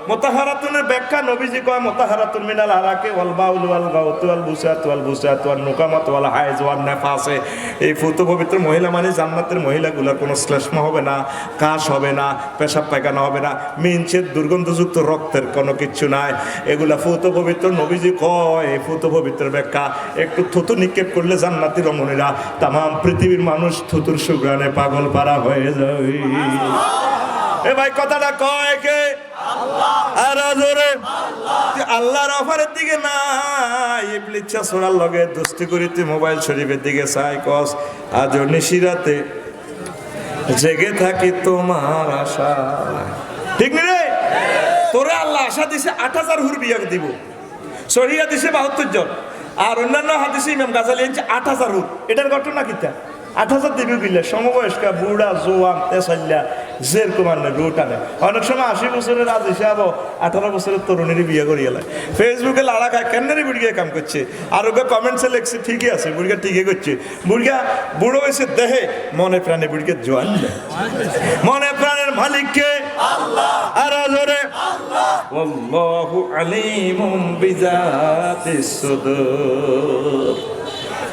মুতাহারাতুনের ব্যাখ্যা নবীজি কয় মুতাহারাতুন মিনাল আরাকে ওয়াল বাউল ওয়াল গাউত ওয়াল বুসাত ওয়ান নুকামাত ওয়াল হাইজ ওয়ান নাফাসে এই পুত পবিত্র মহিলা মানে জান্নাতের মহিলাগুলোর কোনো শ্লেষ্ম হবে না কাশ হবে না পেশাব পায়খানা হবে না মিনচের দুর্গন্ধযুক্ত রক্তের কোনো কিচ্ছু নাই এগুলা পুত পবিত্র নবীজি কয় এই পুত পবিত্র ব্যাখ্যা একটু থুতু নিক্ষেপ করলে জান্নাতি রমণীরা তাম পৃথিবীর মানুষ থুতুর সুগ্রানে পাগল পারা হয়ে যাবে এ ভাই কথাটা কয় কে আল্লাহ আর জোরে আল্লাহ আল্লাহর অফারের দিকে না ইবলিস সোনার লগে দোস্তি করি তুই মোবাইল শরীফের দিকে চাই কস আজ নিশিরাতে জেগে থাকি তোমার আশা ঠিক নি রে তোরে আল্লাহ আশা দিছে 8,000 হুর বিয়া দিব, সহি হাদিসে 72 জন, আর অন্যান্য হাদিসে ইমাম গাজালি আনছে 8,000 হুর। এটার ঘটনা কিতা? 8,000 দিবি গিলে সমবয়স্কা বুড়া জোয়ান তেসাল্লা যেরকম আনে রুট আনে। অনেক সময় 80 বছরের আজ হিসাব 18 বছরের তরুণীর বিয়ে করিয়ে লায়। ফেসবুকে লাড়া খায় কেন্নারি বুড়িয়ে কাম করছে, আর ওকে কমেন্টসে লেখছে ঠিকই আছে, বুড়িয়া ঠিকই করছে। বুড়িয়া বুড়ো হয়েছে দেহে, মনে প্রাণে বুড়িকে জোয়ান দেয়। মনে প্রাণের মালিককে আল্লাহ, আর জোরে আল্লাহ। আল্লাহু আলিমুম বিজাতিস সুদূর।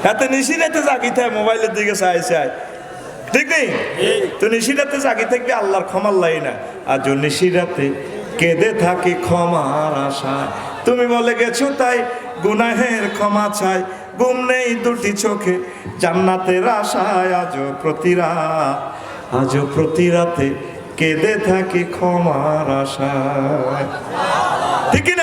হাতে নিশিরাতে জাগি থাকে, মোবাইলের দিকে চাই চাই, ঠিক নেই তো? নিশিরাতে জাগি থাকবে আল্লাহর ক্ষমার লাই না, আর যে নিশিরাতে কেঁদে থাকে ক্ষমার আশায়। তুমি বলে গেছো তাই গুনাহের ক্ষমা চাই, ঘুম নেই দুটি চোখে জান্নাতের আশায়। আজও প্রতি রাতে কেঁদে থাকি ক্ষমার আশায়, ঠিক না?